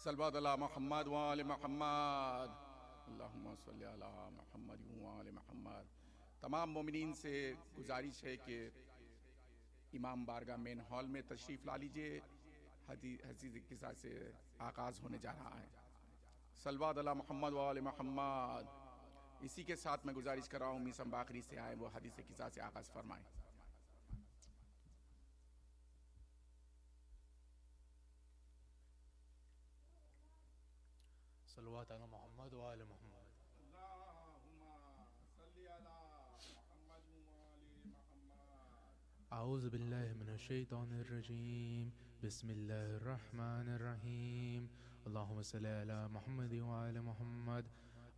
सल्लल्लाहु अला मोहम्मद व आले मोहम्मद, अल्लाहुम्मा सल्ली अला मोहम्मद व आले मोहम्मद। तमाम मोमिनीन से गुजारिश है कि इमाम बारगाह मेन हॉल में तशरीफ़ ला लीजिए। हदीस के साथ से आगाज़ होने जा रहा है। सल्लल्लाहु अला मोहम्मद व आले मोहम्मद। इसी के साथ मैं गुजारिश कर रहा हूँ मीसम बाकरी से आए वो हदीस के साथ से आगाज़ फरमाएं। सल्लल्लाहु अला मोहम्मद व आले मोहम्मद। अऊज़ु बिल्लाहि मिनश शैतानिर रजीम। बिस्मिल्लाहिर रहमानिर रहीम। अल्लाहुम्मा सल्लि अला मुहम्मद व आले मुहम्मद।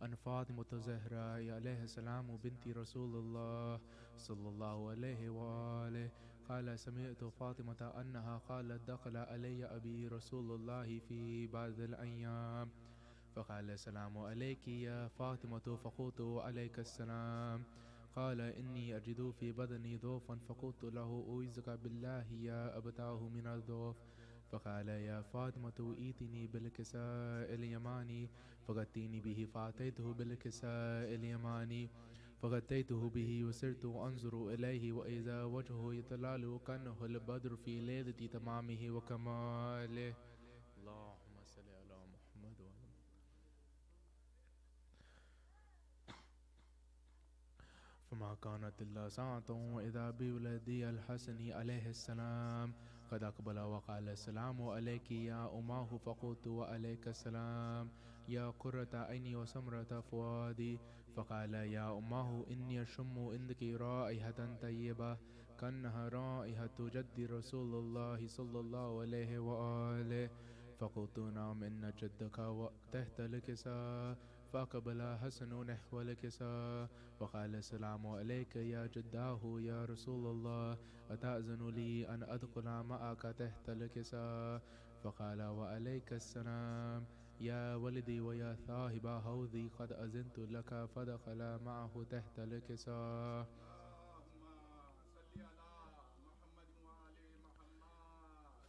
अन फ़ातिमतु ज़हरा अलैहिस्सलाम बिन्ती रसूलुल्लाह सल्लल्लाहु अलैहि व आलिहि क़ाल समिअतु फ़ातिमता अन्नहा क़ालत दख़ल अलैया अबी रसूलुल्लाह फ़ी बअदिल अय्याम फ़क़ाल अस्सलामु अलैकि या फ़ातिमतु फ़क़ुलतु अलैकस्सलाम क़ाल इन्नी अजिदु फ़ी बदनी ज़ौफ़न फ़क़ुलतु लहु उईज़ुका बिल्लाहि या अबताहु मिनल ज़ौफ़ फ़क़ाल या फ़ातिमतु ईतिनी बिलकिसाइल यमानी फ़ग़त्तीनी बिही फ़अतैतुहु बिलकिसाइल यमानी फ़ग़त्तैतुहु बिही वसिरतु अंज़ुरु इलैहि व इज़ा वजहुहु यतलाअलु कअन्नहुल बद्रु फ़ी लैलति तमामिहि व कमालिहि। अल्लाहुम्मा सल्लि अला मुहम्मद व अला फमा कानत इल्ला साअतन इज़ा बिवलदी अल-हसन अलैहिस्सलाम क़द अक़बल व क़ाल अस्सलामु अलैकि या उम्मह फ़क़ुलतु व अलैकस्सलाम या क़ुर्रता ऐनी व समरता फ़ुआदी फ़क़ाल या उम्मह इन्नी अशम्मु इंदकी राइहतन तय्यबा कअन्नहा राइहतु जद्दी रसूलुल्लाह सल्लल्लाहु अलैहि व आलिहि फ़क़ुलतु नअम इन्न जद्दका तहत अल-किसा फ़अक़बल हसन नहव अल-किसा फ़क़ाल अस्सलामु अलैका या जद्दाहु या रसूलल्लाह अतअज़नु ली अन अदख़ुल मअका तहत अल-किसा फ़क़ाल व अलैकस्सलाम या वलदी व या साहिबा हौज़ी क़द अज़िनतु लका फ़दख़ल मअहु तहत अल-किसा।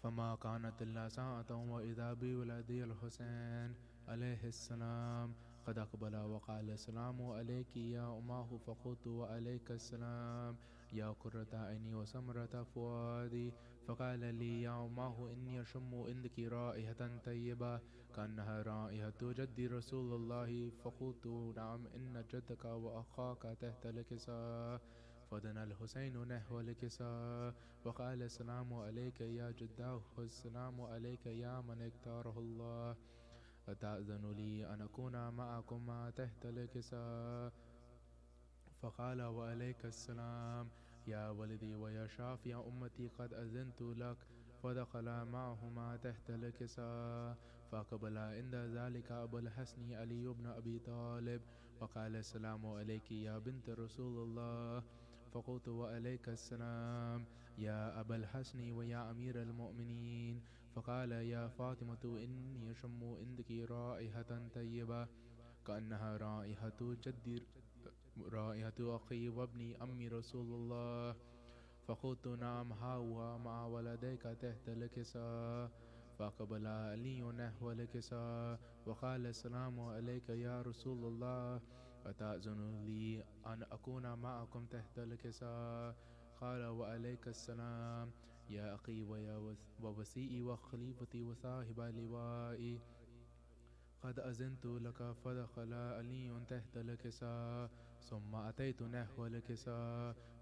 फमा कानत इल्ला साअतन व इज़ा बिवलदिल हुसैन अलैहिस्सलाम क़द अक़बल व क़ाल अस्सलामु अलैकि या उम्मह फ़क़ुलतु व अलैकस्सलाम या क़ुर्रता ऐनी व समरता फ़ुआदी फ़क़ाल ली या उम्मह इन्नी अशम्मु इंदकी राइहतन तय्यबा कअन्नहा राइहतु जद्दी रसूलुल्लाह फ़क़ुलतु नअम इन्न जद्दका व अख़ाका तहत अल-किसा फ़दना अल-हुसैन नहव अल-किसा फ़क़ाल अस्सलामु अलैका या जद्दाहु अस्सलामु अलैका या मन इख्तारहुल्लाह अतअज़नु ली अन अकूना मअकुम तहत अल-किसा फ़क़ाल व अलैकस्सलाम या वलदी व या शाफ़िअ उम्मती क़द अज़िनतु लक फ़दख़ल मअहुमा तहत अल-किसा फ़अक़बल इंद ज़ालिका अबुल हसन अली इब्न अबी तालिब फ़क़ाल अस्सलामु अलैकि या बिन्त रसूलुल्लाह फ़क़ुलतु व अलैकस्सलाम या अबल हसन व या अमीरल मोमिनीन फ़क़ाल या फ़ातिमतु इन्नी अशम्मु इंदकी राइहतन तय्यबा कअन्नहा राइहतु जद्दी राइहतु अख़ी व इब्नी अम्मी रसूलुल्लाह फ़क़ुलतु नअम हा हुवा मअ वलदैका तहत अल-किसा फ़अक़बल अली नहव अल-किसा वक़ाल अस्सलामु अलैका या रसूलल्लाह अतअज़नु ली अन अकूना मअकुम तहत अल-किसा क़ाल व अलैकस्सलाम या अख़ी व या वसीई व ख़लीफ़ती व साहिबा लिवाई क़द अज़िनतु लका फ़दख़ल अली तहत अल-किसा सुम्मा अतैतु नहव अल-किसा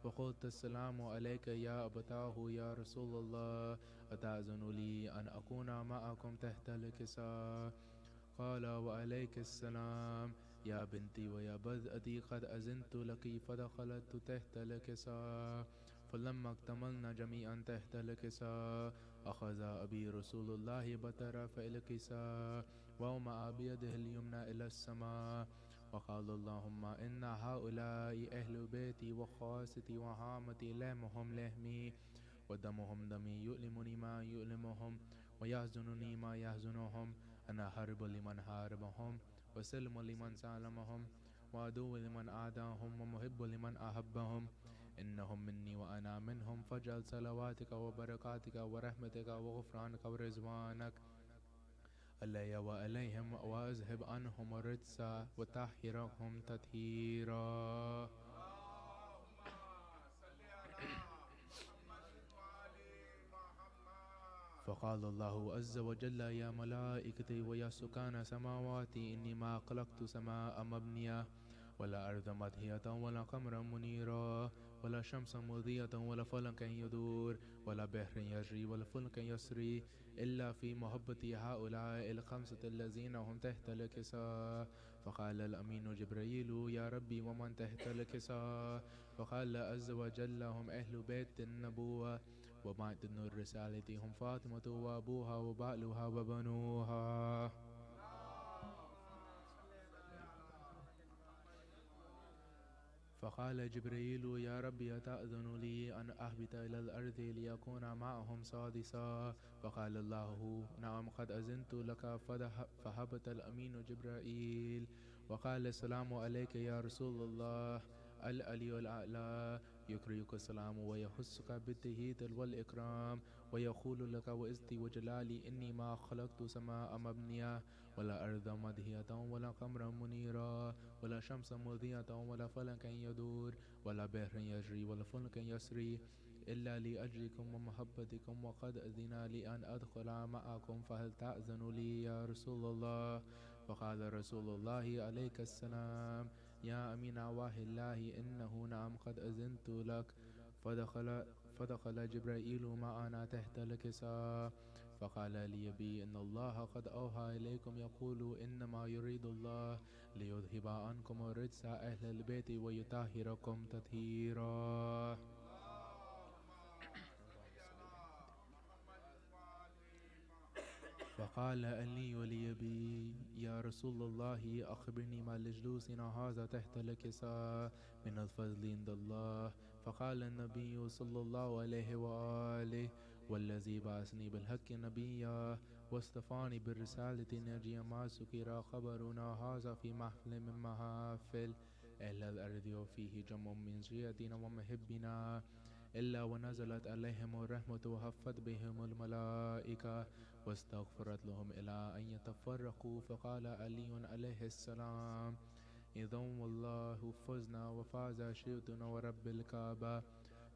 फ़क़ुलतु अस्सलामु अलैका या अबताहु या रसूलल्लाह अतअज़नु ली अन अकूना मअकुम तहत अल-किसा क़ाल व अलैकस्सलाम या बिन्ती व या बज़अती क़द अज़िनतु लकी फ़दख़लतु तहत अल-किसा फ़लम्मा इक्तमलना जमीअन तहत अल-किसा अख़ज़ अबी रसूलुल्लाह बतरफ़ अल-किसा ववमअ बियदिहिल युमना इलस्समा वक़ाल अल्लाहुम्मा इन्ना हाउलाइ अहलु बैती व ख़ासती व हामती लहमुहुम लहमी व दमुहुम दमी युअलिमुनी मा युअलिमुहुम व यहज़ुनुनी मा यहज़ुनुहुम अना हर्बु लिमन हारबहुम व सल्मु लिमन सालमहुम व अदुव्वु लिमन आदाहुम व मुहिब्बु लिमन अहब्बहुम इन्नहुम मिन्नी व अना मिनहुम फ़जअल सलवातिका व बरकातिका व रहमतिका व ग़ुफ़रानका व रिज़वानक علي وعليهم وأذهب عنهم الرجس وطهرهم تطهيرا. فقال الله عز وجل يا ملائكتي ويا سكان سماواتي إني ما خلقت سماء مبنية ولا أرض مدهية ولا قمرا منيرا ولا شمسا مضية ولا فلكا يدور ولا بحر يجري ولا فلك يسري إلا في محبة هؤلاء الخمسة الذين هم تحت الكساء. فقال الأمين جبريل يا ربي ومن تحت الكساء؟ فقال عز وجل هم أهل بيت النبوة ومعدن الرسالة هم فاطمة وأبوها وبعلها وبنوها. فقال جبريل يا ربي أتأذن لي أن أهبط إلى الأرض ليكون معهم سادسا؟ فقال الله نعم قد أذنت لك. فهبط الأمين جبرائيل وقال السلام عليك يا رسول الله. العلي الأعلى يكريك السلام ويحسك بالتهيد والإكرام ويقول لك وإزتي وجلالي إني ما خلقت سماء مبنية ولا أرض مدهية ولا قمرا منيرا ولا شمس مضيئة ولا فلكا يدور ولا بحر يجري ولا فلك يسري إلا لأجلكم ومحبتكم وقد أذن لي أن أدخل معكم فهل تأذن لي يا رسول الله؟ فقال رسول الله عليك السلام يا أمين وحي الله إنه نعم قد أذنت لك. فدخل جبرائيل معنا تحت الكساء فقال لي بي إن الله قد أوحى إليكم يقول إنما يريد الله ليذهب عنكم الرجس أهل البيت ويطهركم تطهيرا. فقال علي لي بي يا رسول الله أخبرني ما لجلوسنا هذا تحت الكساء من الفضل عند الله؟ فقال النبي صلى الله عليه وآله والذي بعثني بالحق نبيا واصطفاني بالرسالة نجي ما سكر خبرنا هذا في محفل من محافل أهل الأرض وفيه جمع من شيعتنا ومحبنا إلا ونزلت عليهم الرحمة وحفت بهم الملائكة واستغفرت لهم إلى أن يتفرقوا. فقال علي عليه السلام إذا والله فزنا وفاز شيعتنا ورب الكعبة.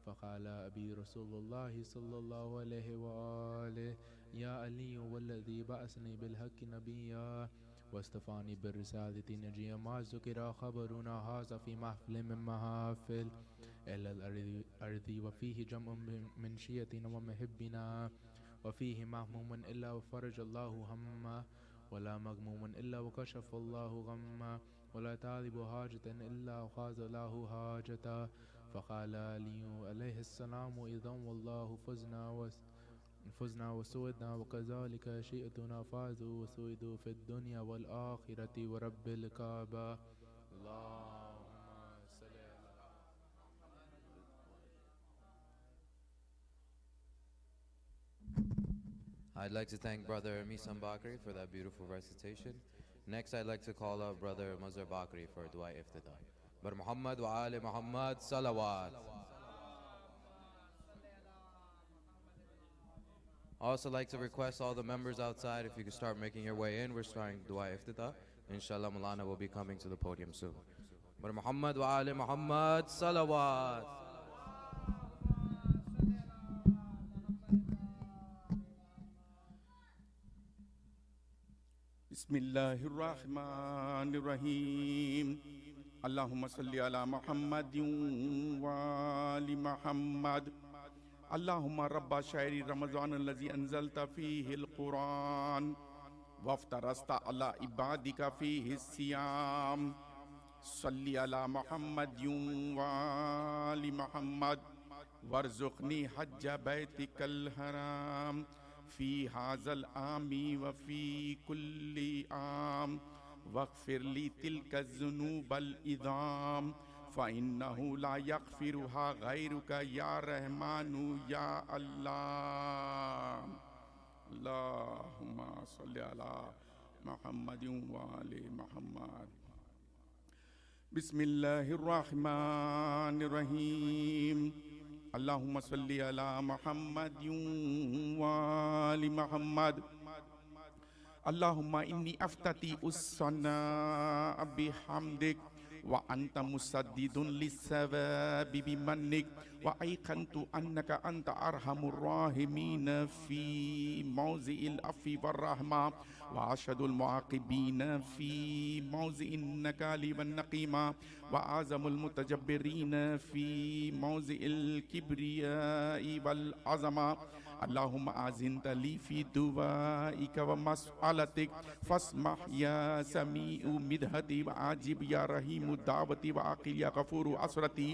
فقال أبي رسول الله صلى الله عليه وآله يا علي والذي بعثني بالحق نبيا واصطفاني بالرسالة نجي ما ذكر خبرنا هذا في محفل من محافل إلى الأرض وفيه جمع من شيعتنا ومحبنا وفيه مهموم إلا وفرج الله همه ولا مغموم إلا وكشف الله غمه ولا طالب حاجة إلا وخاذ له حاجته. فقال علي عليه السلام إذا والله فزنا وسودنا وكذلك شئتنا فازوا وسودوا في الدنيا والآخرة ورب الكعبة. اللهم صل I'd like to thank Brother Misam Bakri for that beautiful recitation. Next, I'd like to call up Brother Mazhar Bakri for Dua Iftitah. Bar Muhammad wa Ali Muhammad Salawat. I also like to request all the members outside if you could start making your way in. We're starting Dua Iftitah. Inshallah, Moulana will be coming to the podium soon. Bar Muhammad wa Ali Muhammad Salawat. Bismillahir Rahmanir Rahim. Allahumma salli ala Muhammadin wa ali Muhammad. Allahumma rabba shahri Ramadan allazi anzalta fihi al-Quran waftarasta ala ibadika fihi as-siyam. Salli ala Muhammadin wa ali Muhammad warzuqni hajja baytikal haram في هذا العام وفي كل عام واغفر لي تلك الذنوب العظام فإنه لا يغفرها غيرك يا رحمن يا الله. اللهم صل على محمد وآل محمد. بسم الله الرحمن الرحيم. اللهم صل على محمد وآل محمد. अल्लाहुम्मा इन्नी अफ्तती उस्सना बिहम्दिक व अंत मुसद्दिदुन लिस्सवाबि बिमन्निक व ऐक़न्तु अन्नका अंत अरहमुर राहिमीन फी मौज़िइल अफ़्वी वर्रहमा व अशदुल मुआक़िबीन फी मौज़िइन नकाली one नक़ीमा व आज़मुल मुतजब्बिरीन फी मौज़िइल किब्रियाइ वल अज़मा। अल्लाहुम्मा आज़िनत ली फ़ी दुआइका व मसअलतिक फस्मह या समीउ मिदहती व आजिब या रहीमु दावती व आक़िल या गफ़ूरु असरती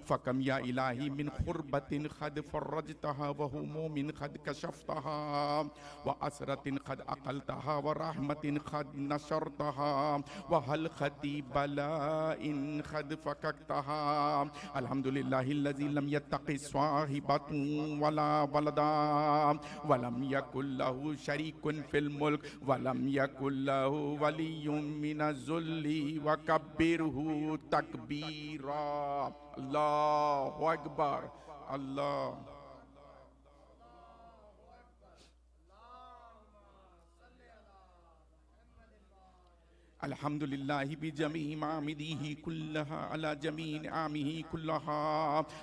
फ़कम या इलाही मिन ख़ुरबतिन ख़द फ़र्रजतहा व हुमूमिन ख़द कशफ़तहा व असरतिन ख़द अक़लतहा व रहमतिन ख़द नशरतहा व हलख़ती बलाइन ख़द फ़ककतहा। अल्हम्दुलिल्लाहिल्लज़ी लम यत्तक़ि स्वाहिबतन वला वलदा वलम यकुल्लहु शरीकुन फिल मुल्क वलम यकुल्लहु वलियुम मिनज़्ज़ुल्ली वकब्बिरहु तकबीरा। अल्लाहु अकबर। अल्लाह अल्हम्दुलिल्लाहि बिजमीइ मामिदीहि कुल्लहा अला जमीइ निआमिहि कुल्लहा।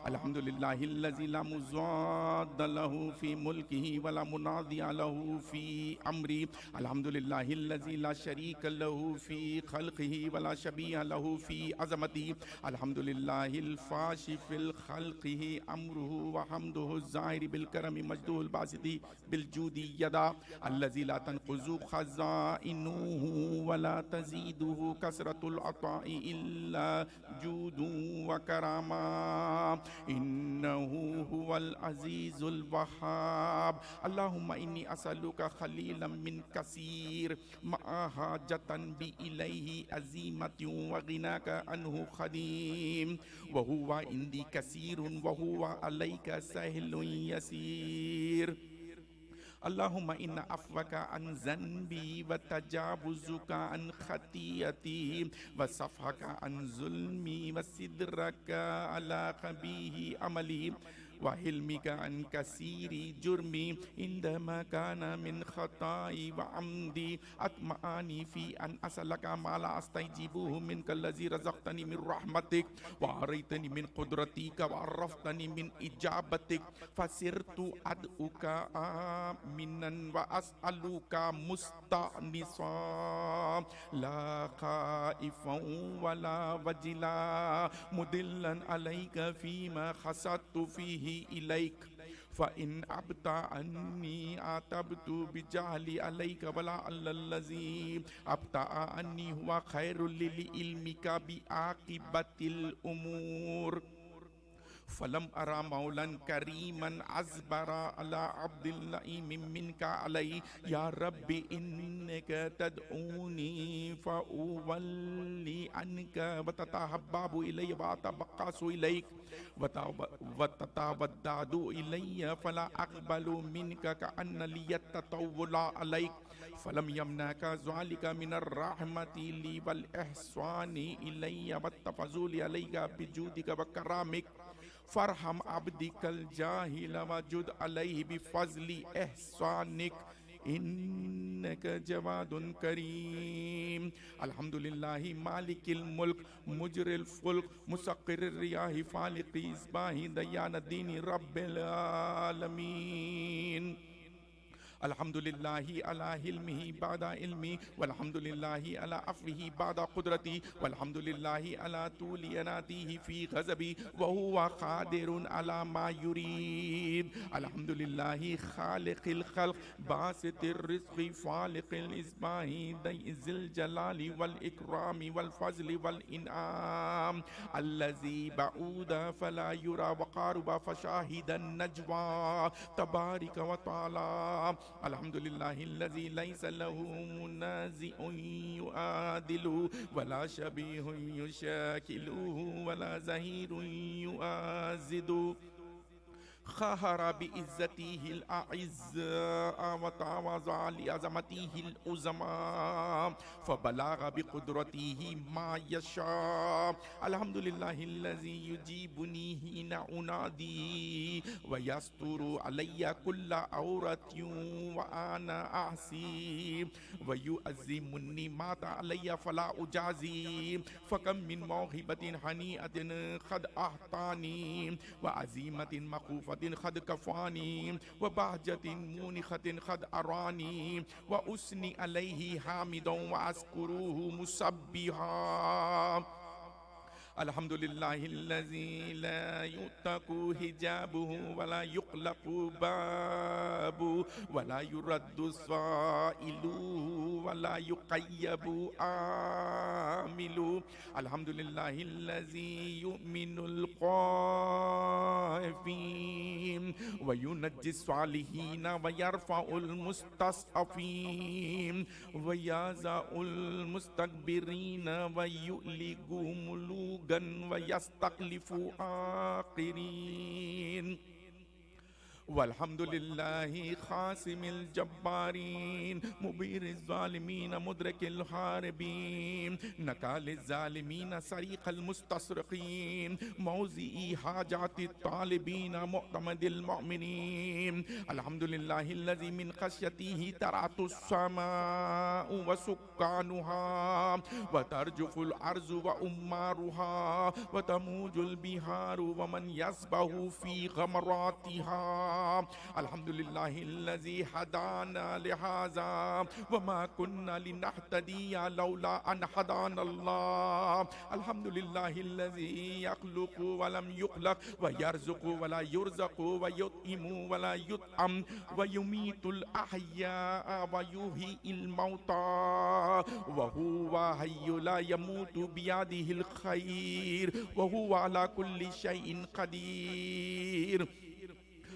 अल्हम्दुलिल्लाहिल्लज़ी ला मुज़ाद्द लहु फ़ी मुल्किहि वला मुनाज़िअ लहु फ़ी अम्री। अल्हम्दुलिल्लाहिल्लज़ी ला शरीक लहु फ़ी ख़ल्क़िहि वला शबीह लहु फ़ी अज़मतिहि। अल्हम्दुलिल्लाहिल फ़ाशि फ़िल ख़ल्क़िहि अम्रुहु व हम्दुहु ज़ाहिरि बिल करमि मजदूहुल बासिति बिल जूदि यदा। अल्लज़ी ला तनक़ुज़ु ख़ज़ाइनुहु वला तज़ीदुहु कसरतुल अताइ इल्ला जूदु व करामा। इन्नहु हुवल अज़ीज़ुल वहाब। अल्लाहुम्मा इन्नी असअलुका ख़लीलन मिन कसीर मा हाजतन बि इलैहि अज़ीमतुन व गिनाका अन्हु ख़दीम व हुवा इंदी कसीरुन व हुवा अलैका सहिलुन यसीर। अल्लाहुम्मा इन्ना अफ़्वका अन ज़न्बी व तजावुज़ुका अन ख़तीअती व सफ़हका अन ज़ुल्मी व सिद्रका अला क़बीही अमली व हिल्मिका अन कसीरी जुर्मी इंदमा काना मिन ख़ताई व अम्दी अत्मानी फ़ी अन असलका माला अस्तैजिबुहु मिनका लज़ी रज़क़तनी मिन रहमतिक व अरैतनी मिन क़ुदरतिका व अर्रफ़तनी मिन इजाबतिक फ़सिरतु अदउका मिनन व अस्अलुका मुस्तअनिसा ला ख़ाइफ़न वला वजिला मुदिल्लन अलैका फ़ीमा ख़सदतु फ़ीही इलैक फ़इन अबता अन्नी आतबतु बिजाहली अलैका वला अल्लज़ी अबता अन्नी हुआ खैरुल लिल इल्मिका बि आक़िबतिल उमूर। फलम अरा मौलन करीमन अज़बरा अला अब्दिल्लाह मिनका अलई या रब्बी इन्नका तदऊनी फ़उवल्ली अन्का व ततहब्बबु इलैया व अतबक्कसु इलैक व ततवद्दादु इलैया फला अक़बलु मिनका कअन्न लियत ततव्वुला अलैक फलम यमनाका ज़ालिका मिनर रहमति ली वल इहसानी इलैया व तफ़ज़ुली अलैका बिजूदिका व करामिक फ़रहम अब्दिकल जाहिल वजुद अलैहि बिफ़ज़्लि इहसानिक इन्नका जवादुन करीम। अल्हम्दुलिल्लाहि मालिकिल मुल्क मुजरिल फुल्क मुसक्किरिर रियाहि फ़ालिक़ि इस्बाहि दयानद्दीनि रब्बिल आलमीन। अल्हम्दुलिल्लाहि अला हिल्मिही बादा इल्मी वल्हम्दुलिल्लाहि अला अफ़्विही बादा क़ुदरती वल्हम्दुलिल्लाहि अला तूलि अनातिही फ़ी ग़ज़बी व हुवा क़ादिरुन अला मा युरीद। अल्हम्दुलिल्लाहि ख़ालिक़िल ख़ल्क़ बासितिर रिज़्क़ि फ़ालिक़िल इस्बाहि ज़िल जलाली वल इकरामी वल फ़ज़्लि वल इनाम अल्लज़ी बऊदा फ़ला युरा व क़ारुबा फ़शाहिदन नजवा तबारिक व तआला। अल्हम्दुलिल्लाहिल्लज़ी लैसा लहू मुनाज़िउन युआदिलु वला शबीहुन युशाकिलुहु वला ज़हीरुन युआज़िदु خهر بعزته الأعزاء وتواضع لعظمته العظماء فبلغ بقدرته ما يشاء. الحمد لله الذي يجيبني حين أنادي ويستر علي كل عورة وأنا أحسي ويؤزم النعمات علي فلا أجازي. فكم من موهبة هنيئة قد أعطاني وعزيمة مخوفة قد كفاني وبهجة مونخة قد أراني وأثني عليه حامدا وأذكره مسبحا. الحمد لله الذي لا يؤتك حجابه ولا يغلق بابه ولا يرد السائل ولا يقيب عامل. الحمد لله الذي يؤمن الخائفين وينجي الصالحين ويرفع المستضعفين ويعزى المستكبرين ويؤلق ملوكا ويستخلف آخرين. والحمد لله خاسم الجبارين مبير الظالمين مدرك الحاربين نكال الظالمين سريق المستصرخين موزئي حاجات الطالبين معتمد المؤمنين. الحمد لله الذي من خشيته ترعت السماء وسكانها وترجف الأرض وأمارها وتموج البحار ومن يسبح في غمراتها. الحمد لله الذي هدانا لهذا وما كنا لنهتدي لولا أن هدانا الله. الحمد لله الذي يخلق ولم يخلق ويرزق ولا يرزق ويطعم ولا يطعم ويميت الأحياء ويحيي الموتى وهو حي لا يموت بيده الخير وهو على كل شيء قدير.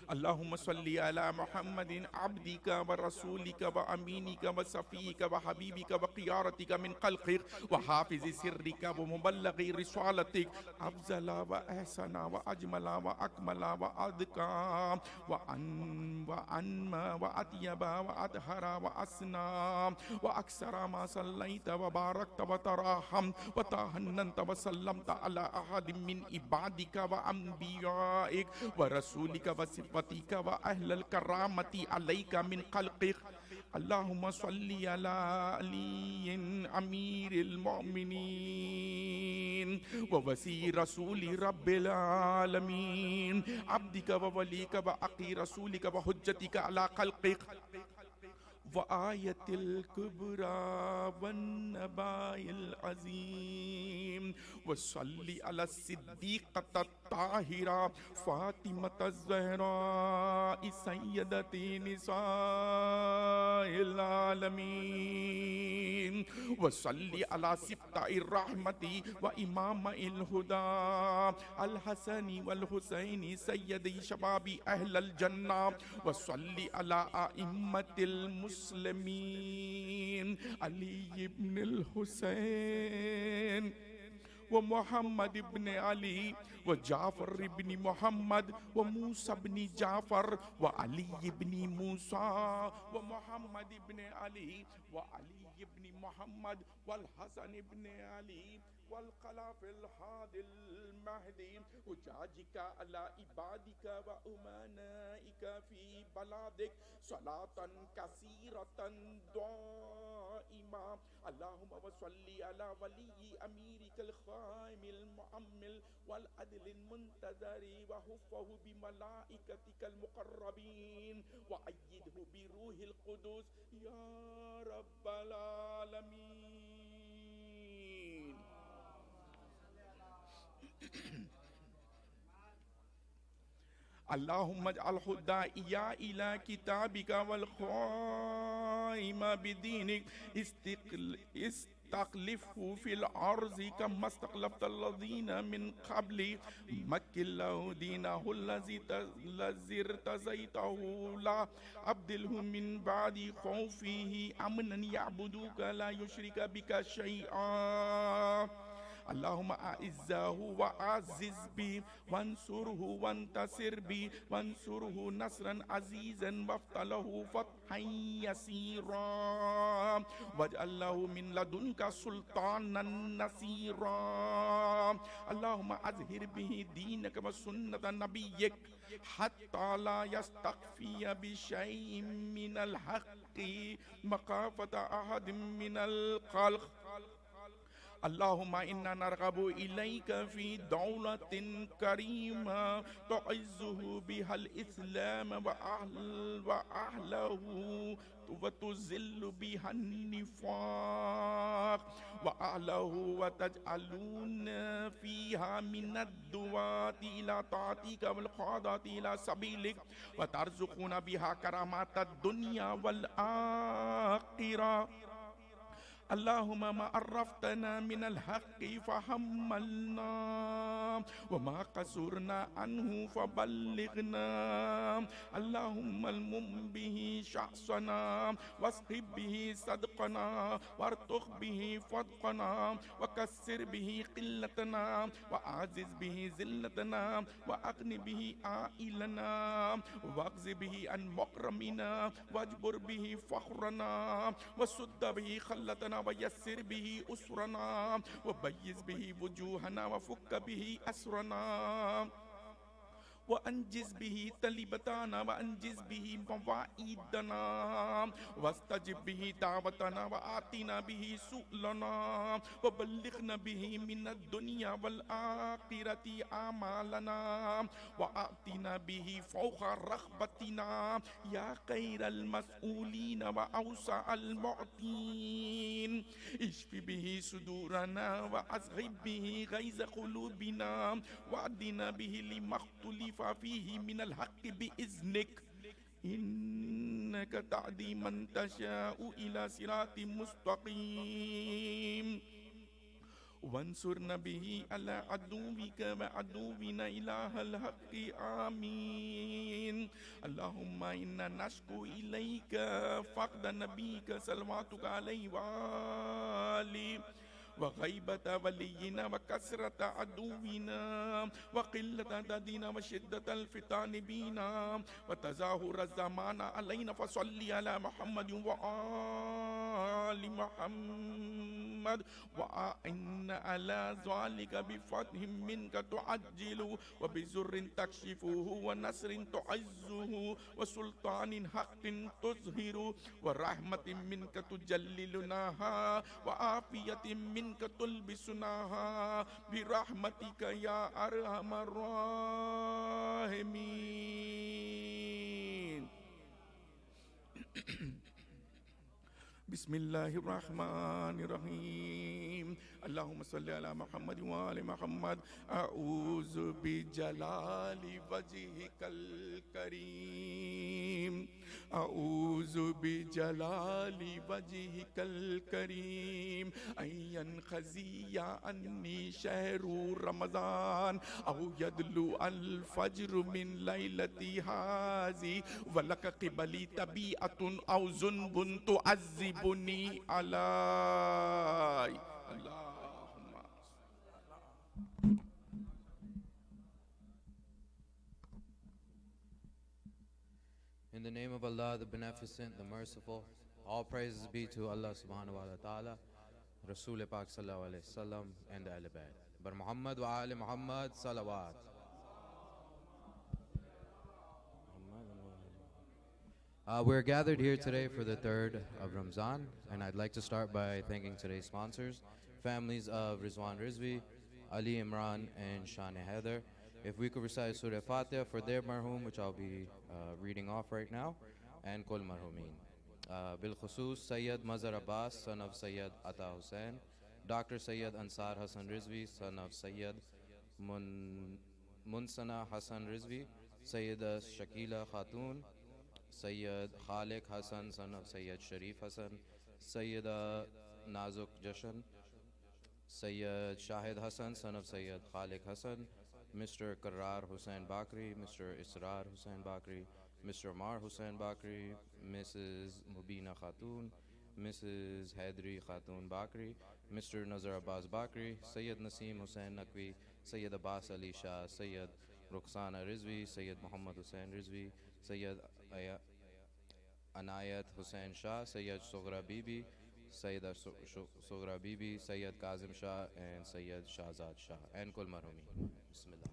اللهم صل على محمد عبدك ورسولك وأمينك وصفيك وحبيبك وخيارتك من خلقك وحافظ سرك ومبلغ رسالتك أفضل وأحسن وأجمل وأكمل وأذكى وأنمى وأطيب وأطهر وأسنى وأكثر ما صليت وباركت وتراحمت وتهننت وسلمت على أحد من عبادك وأنبيائك ورسولك وصفاتك وأهل الكرامة عليك من خلقك. اللهم صل على علي أمير المؤمنين ووزير رسول رب العالمين عبدك ووليك وأخي رسولك وحجتك على خلقك وآية الكبرى والنبأ العظيم. وصلي على الصديقة الطاهرة فاطمة الزهراء سيدة نساء العالمين. وصلي على سبطة الرحمة وإمام الهدى الحسن والحسين سيدي شباب أهل الجنة. وصلي على أئمة المسلمين علي بن الحسين ومحمد بن علي وجعفر بن محمد وموسى بن جعفر وعلي بن موسى ومحمد بن علي وعلي بن محمد والحسن بن علي والخلاف الهادي المهدي. وجاجك على عبادك وأمنائك في بلادك صلاة كثيرة دائمة. اللهم وصل على ولي أميرك الخائم المؤمل والعدل المنتظر وحفه بملائكتك المقربين وأيده بروح القدس يا رب العالمين. اللهم اجعله الداعي إلى كتابك والقائم بدينك استخلفه في الأرض كما استخلفت الذين من قبل. مكن له دينه الذي ارتزيته له أبدله من بعد خوفه أمنا يعبدوك لا يشرك بك شيئا. اللهم أعزه وعزز بي وانصره وانتصر بي وانصره نصرا عزيزا وافتله فتحا يسيرا واجعل له من لدنك سلطانا نصيرا اللهم أظهر به دينك وسنة نبيك حتى لا يستخفي بشيء من الحق مخافة أحد من الخلق اللهم إنا نرغب إليك في دولة كريمة تعزه بها الإسلام وأهله وتذل بها النفاق وأهله وتجعلون فيها من الدعاة إلى طاعتك والقادة إلى سبيلك وترزقون بها كرامات الدنيا والآخرة اللهم ما عرفتنا من الحق فحملنا وما قصرنا عنه فبلغنا اللهم المم به شخصنا واصحب به صدقنا وارتق به فضقنا وكسر به قلتنا وأعزز به ذلتنا وأغن به عائلنا واغز به عن مكرمنا واجبر به فخرنا وسد به خلتنا ويسر به أسرنا وبيز به وجوهنا وفك به أسرنا وأنجز به طلبتنا وأنجز به مواعيدنا واستجب به دعوتنا وآتنا به سؤلنا وبلغنا به من الدنيا والآخرة أعمالنا وآتنا به فوق رغبتنا يا خير المسؤولين وأوسع المعطين اشف به صدورنا وأذهب به غيظ قلوبنا وأهدنا به لما اختلف فيه من الحق بإذنك إنك تهدي من تشاء إلى صراط مستقيم وانصرنا به على عدوك وعدونا إله الحق آمين اللهم إنا نشكو إليك فقد نبيك صلواتك عليه وآله وغيبة ولينا وكسرة عدونا وقلة عددنا وشدة الفتان بنا وتظاهر الزمان علينا فصل على محمد وآل محمد وأعن على ذلك بفتح منك تعجل وبزر تكشفه ونصر تعزه وسلطان حق تظهر ورحمة منك تجللناها وعافية منك تلبسناها برحمتك يا أرحم الراحمين بسم الله الرحمن الرحيم اللهم صل على محمد وآل محمد أعوذ بجلال وجهك الكريم أعوذ بجلال وجهك الكريم أن ينخزي عني شهر رمضان أو يدلو الفجر من ليلتي هذه ولك قبلي طبيعة أو ذنب تعذبني علي In the name of Allah, the Beneficent, the Merciful, all praises be to Allah subhanahu wa ta'ala, Rasul Pak sallallahu alayhi wasallam, and the Ahl Bayt. Bar Muhammad wa Ali Muhammad salawat. We're gathered here today for the 3rd of Ramzan, and I'd like to start by thanking today's sponsors, families of Rizwan Rizvi, Ali Imran, and Shani Heather. If we could recite Surah Fatiha for their marhum, which I'll be reading off right now, and Kul Marhumin. Bil Khusus, Sayyid Mazhar Abbas, son of Sayyid Ata Hussain, Dr. Sayyid Ansar Hassan Rizvi, son of Sayyid Munsana Hassan Rizvi, Sayyida Shakila Khatun, Sayyid Khalik Hassan, son of Sayyid Sharif Hassan, Sayyida Nazuk Jashan, Sayyid Shahid Hassan, son of Sayyid Khalik Hassan, Mr. Qarrar Hussain Bakri, Mr. Israr Hussain Bakri, Mr. Amar Hussain Bakri, Mrs. Mubina Khatun, Mrs. Hadri Khatun Bakri, Mr. Nazar Abbas Bakri, Sayyid Naseem Hussain Naqvi, Sayyid Abbas Ali Shah, Sayyid Rukhsana Rizvi, Sayyid Muhammad Hussain Rizvi, Sayyid Anayat Hussain Shah, Sayyid Sughra Bibi, Sayyida Sughra Bibi, Sayyid Kazim Shah, and Sayyid Shahzad Shah, and Kul Marhumi. Bismillah.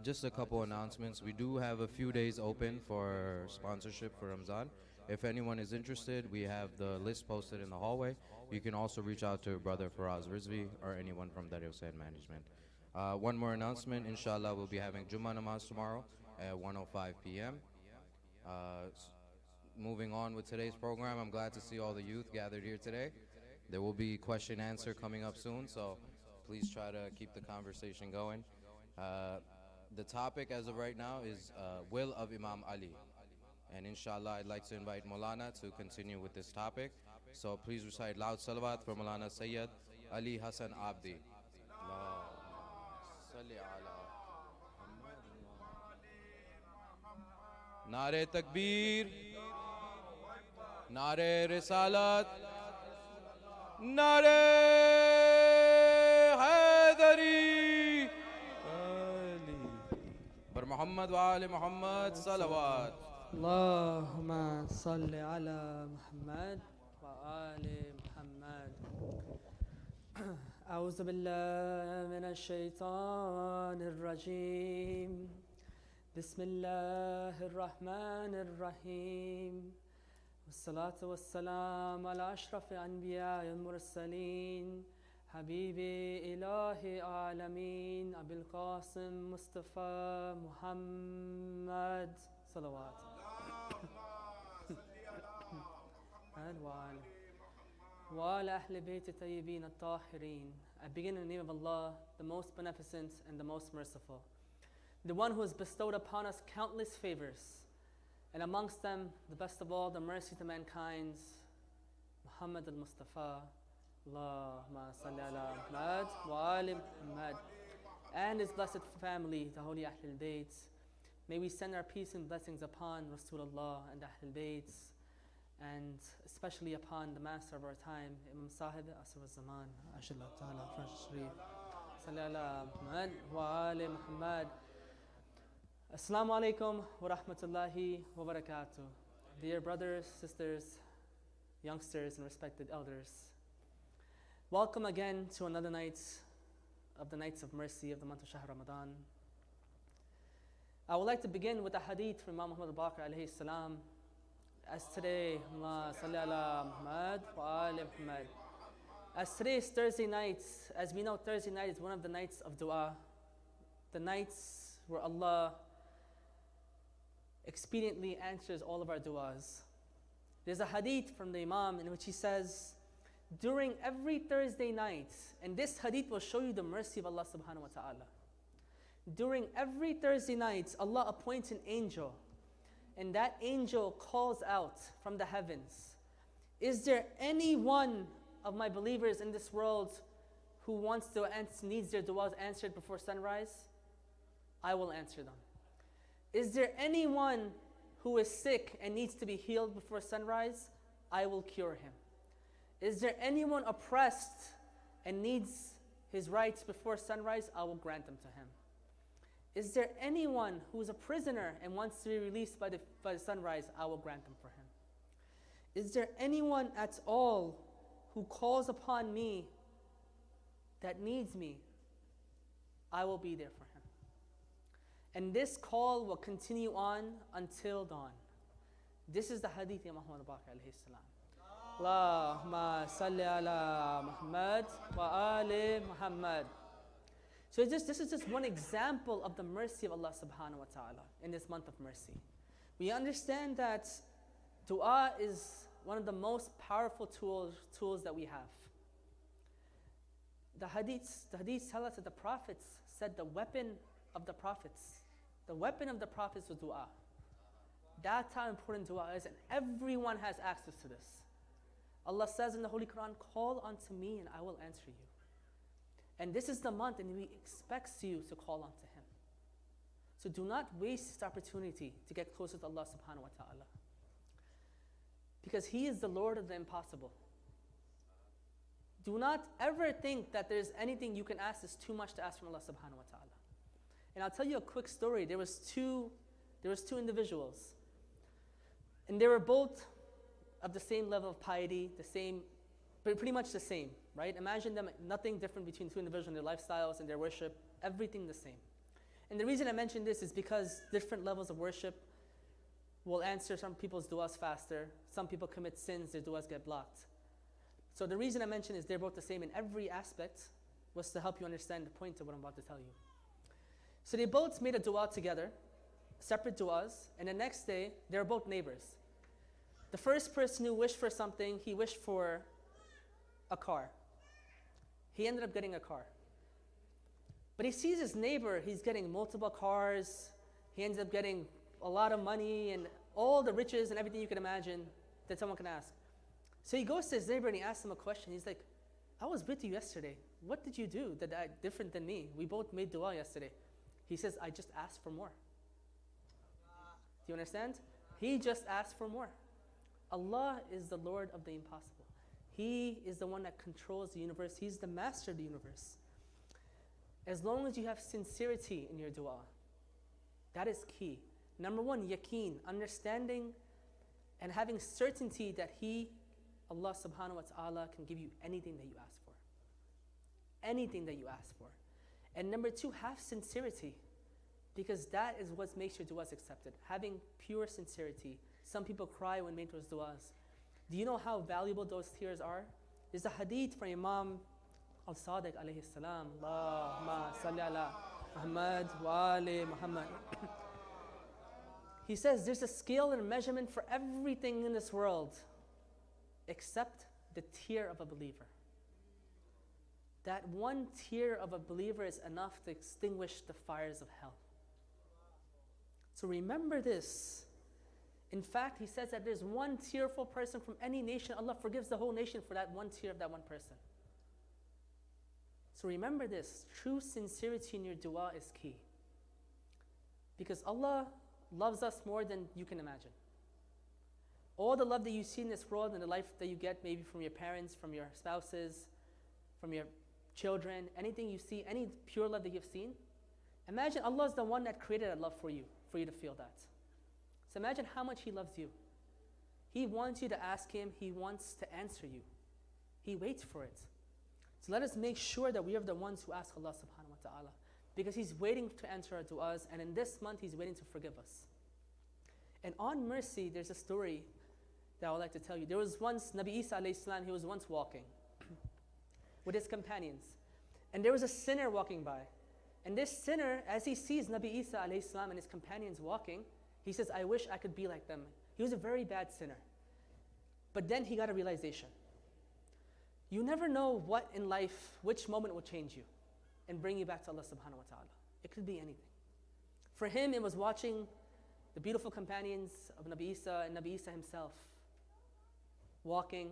Just a couple announcements. We do have a few days open for sponsorship for Ramzan. If anyone is interested, we have the list posted in the hallway. You can also reach out to Brother Faraz Rizvi or anyone from Dar Hussain Management. One more announcement, inshallah, we'll be having Jummah Namaz tomorrow at 1:05 p.m. Moving on with today's program, I'm glad to see all the youth gathered here today. There will be question answer coming up soon, so please try to keep the conversation going. The topic as of right now is will of Imam Ali. And inshallah, I'd like to invite Moulana to continue with this topic. So please recite loud salawat for Moulana Syed Ali Hassan Abidi. Nare Takbir, Nare Risalat, Nare Haidari. Bar Muhammad wa Ali Muhammad salawat. اللهم صل على محمد وآل محمد. أعوذ بالله من الشيطان الرجيم. بسم الله الرحمن الرحيم. والصلاة والسلام على أشرف الأنبياء والمرسلين حبيبي إله العالمين أبي القاسم مصطفى محمد صلوات. وعلى أهل بيت الطيبين الطاهرين. I begin in the name of Allah, the most beneficent and the most merciful, the one who has bestowed upon us countless favors, and amongst them, the best of all, the mercy to mankind, Muhammad al-Mustafa, Allahumma salli ala Muhammad wa ali Muhammad, and his blessed family, the holy Ahlul Bayt. May we send our peace and blessings upon Rasulullah and Ahlul Bayt, and especially upon the master of our time, Imam Sahib Asr al-Zaman, Ashillah Ta'ala, Fresh Sharif. Salli ala Muhammad wa ali Muhammad. Assalamu alaikum wa rahmatullahi wa barakatuh. Dear brothers, sisters, youngsters, and respected elders, welcome again to another night of the nights of mercy of the month of Shahr Ramadan. I would like to begin with a hadith from Imam Muhammad al-Baqir alayhi salam. As today, Allah salli ala Muhammad wa ali Muhammad. As today is Thursday night, as we know, Thursday night is one of the nights of dua, the nights where Allah expediently answers all of our duas. There's a hadith from the Imam in which he says, during every Thursday night, and this hadith will show you the mercy of Allah subhanahu wa ta'ala. During every Thursday night, Allah appoints an angel, and that angel calls out from the heavens, is there any one of my believers in this world who needs their du'as answered before sunrise? I will answer them. Is there anyone who is sick and needs to be healed before sunrise? I will cure him. Is there anyone oppressed and needs his rights before sunrise? I will grant them to him. Is there anyone who is a prisoner and wants to be released by the sunrise? I will grant them for him. Is there anyone at all who calls upon me that needs me? I will be there for him. And this call will continue on until dawn. This is the hadith of Muhammad al-Baqir alayhi salam. Allahumma salli ala Muhammad wa ali Muhammad. So this is just one example of the mercy of Allah subhanahu wa ta'ala in this month of mercy. We understand that dua is one of the most powerful tools that we have. The hadiths tell us that the prophets said the weapon of the prophets was dua. That's how important dua is, and everyone has access to this. Allah says in the Holy Quran, call unto me and I will answer you. And this is the month, and He expects you to call on to Him. So do not waste this opportunity to get closer to Allah subhanahu wa ta'ala. Because He is the Lord of the impossible. Do not ever think that there's anything you can ask that's too much to ask from Allah subhanahu wa ta'ala. And I'll tell you a quick story. There was two individuals. And they were both of the same level of piety, pretty much the same, right? Imagine them, nothing different between two individuals in their lifestyles and their worship, everything the same. And the reason I mention this is because different levels of worship will answer some people's du'as faster. Some people commit sins, their du'as get blocked. So the reason I mention is they're both the same in every aspect was to help you understand the point of what I'm about to tell you. So they both made a du'a together, separate du'as, and the next day, they were both neighbors. The first person who wished for something, he wished for a car. He ended up getting a car. But he sees his neighbor, he's getting multiple cars, he ends up getting a lot of money and all the riches and everything you can imagine that someone can ask. So he goes to his neighbor and he asks him a question. He's like, I was with you yesterday. What did you do that different than me? We both made dua yesterday. He says, I just asked for more. Do you understand? He just asked for more. Allah is the Lord of the impossible. He is the one that controls the universe. He's the master of the universe. As long as you have sincerity in your dua, that is key. Number one, yaqeen, understanding and having certainty that Allah subhanahu wa ta'ala can give you anything that you ask for. Anything that you ask for. And number two, have sincerity. Because that is what makes your du'as accepted. Having pure sincerity. Some people cry when made those du'as. Do you know how valuable those tears are? There's a hadith from Imam al-Sadiq alayhi salam. Allahumma salli ala Muhammad wa ali Muhammad. He says there's a scale and a measurement for everything in this world except the tear of a believer. That one tear of a believer is enough to extinguish the fires of hell. So remember this. In fact, he says that there's one tearful person from any nation, Allah forgives the whole nation for that one tear of that one person. So remember this, true sincerity in your dua is key. Because Allah loves us more than you can imagine. All the love that you see in this world and the life that you get maybe from your parents, from your spouses, from your children, anything you see, any pure love that you've seen, imagine Allah is the one that created that love for you to feel that. So imagine how much He loves you. He wants you to ask Him, He wants to answer you. He waits for it. So let us make sure that we are the ones who ask Allah subhanahu wa ta'ala. Because He's waiting to answer our du'as, and in this month He's waiting to forgive us. And on mercy, there's a story that I would like to tell you. There was once Nabi Isa alayhi salam, he was once walking with his companions. And there was a sinner walking by. And this sinner, as he sees Nabi Isa alayhi salam and his companions walking, he says, I wish I could be like them. He was a very bad sinner. But then he got a realization. You never know what in life, which moment will change you and bring you back to Allah subhanahu wa ta'ala. It could be anything. For him, it was watching the beautiful companions of Nabi Isa and Nabi Isa himself walking.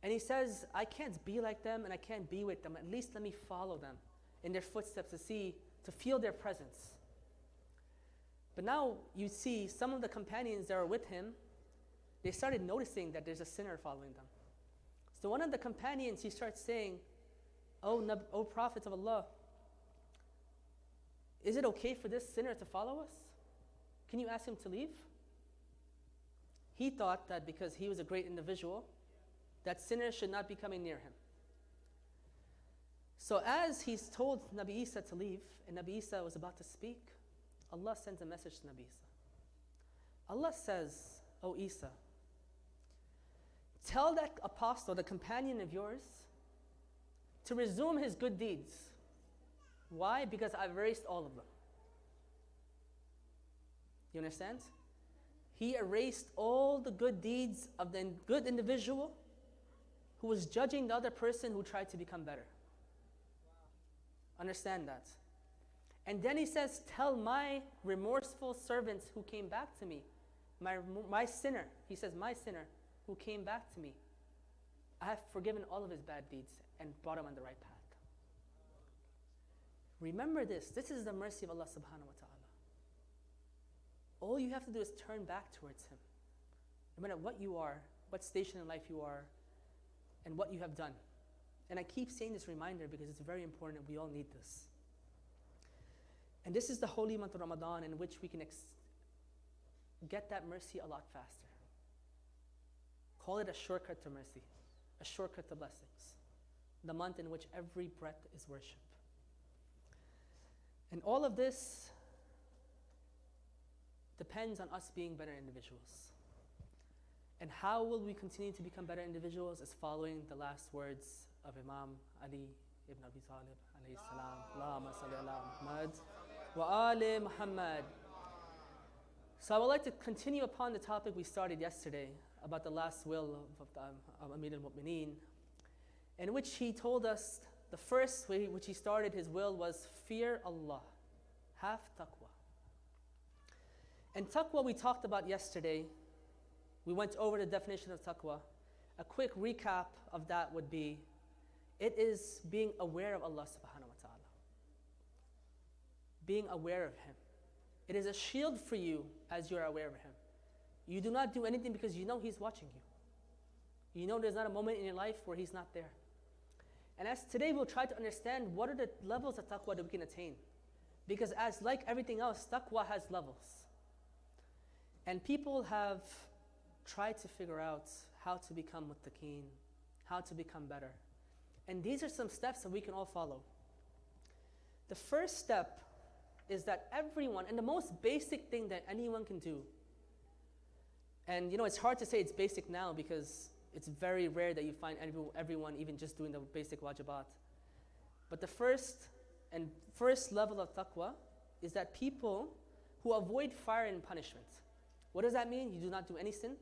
And he says, I can't be like them and I can't be with them. At least let me follow them in their footsteps to feel their presence. But now you see some of the companions that are with him, they started noticing that there's a sinner following them. So one of the companions, he starts saying, O Prophet of Allah, is it okay for this sinner to follow us? Can you ask him to leave? He thought that because he was a great individual, that sinners should not be coming near him. So as he's told Nabi Isa to leave, and Nabi Isa was about to speak, Allah sends a message to Nabi Isa. Allah says, O Isa, tell that apostle, the companion of yours, to resume his good deeds. Why? Because I've erased all of them. You understand? He erased all the good deeds of the good individual who was judging the other person who tried to become better. Understand that. And then he says, tell my remorseful servants who came back to me, my sinner, he says, my sinner who came back to me, I have forgiven all of his bad deeds and brought him on the right path. Remember this. This is the mercy of Allah subhanahu wa ta'ala. All you have to do is turn back towards Him. No matter what you are, what station in life you are, and what you have done. And I keep saying this reminder because it's very important and we all need this. And this is the holy month of Ramadan in which we can get that mercy a lot faster. Call it a shortcut to mercy, a shortcut to blessings. The month in which every breath is worship. And all of this depends on us being better individuals. And how will we continue to become better individuals is following the last words of Imam Ali ibn Abi Talib alayhi salam. Allahumma salli ala Muhammad wa ali Muhammad. So I would like to continue upon the topic we started yesterday about the last will of Amir al-Mu'mineen, in which he told us the first way which he started his will was fear Allah, have taqwa. And taqwa we talked about yesterday. We went over the definition of taqwa. A quick recap of that would be, it is being aware of Allah subhanahu wa ta'ala. Being aware of Him. It is a shield for you as you are aware of Him. You do not do anything because you know He's watching you. You know there's not a moment in your life where He's not there. And as today we'll try to understand what are the levels of taqwa that we can attain. Because as like everything else, taqwa has levels. And people have tried to figure out how to become muttaqeen, how to become better. And these are some steps that we can all follow. The first step is that everyone, and the most basic thing that anyone can do, and it's hard to say it's basic now because it's very rare that you find everyone even just doing the basic wajibat. But the first level of taqwa is that people who avoid fire and punishment. What does that mean? You do not do any sin,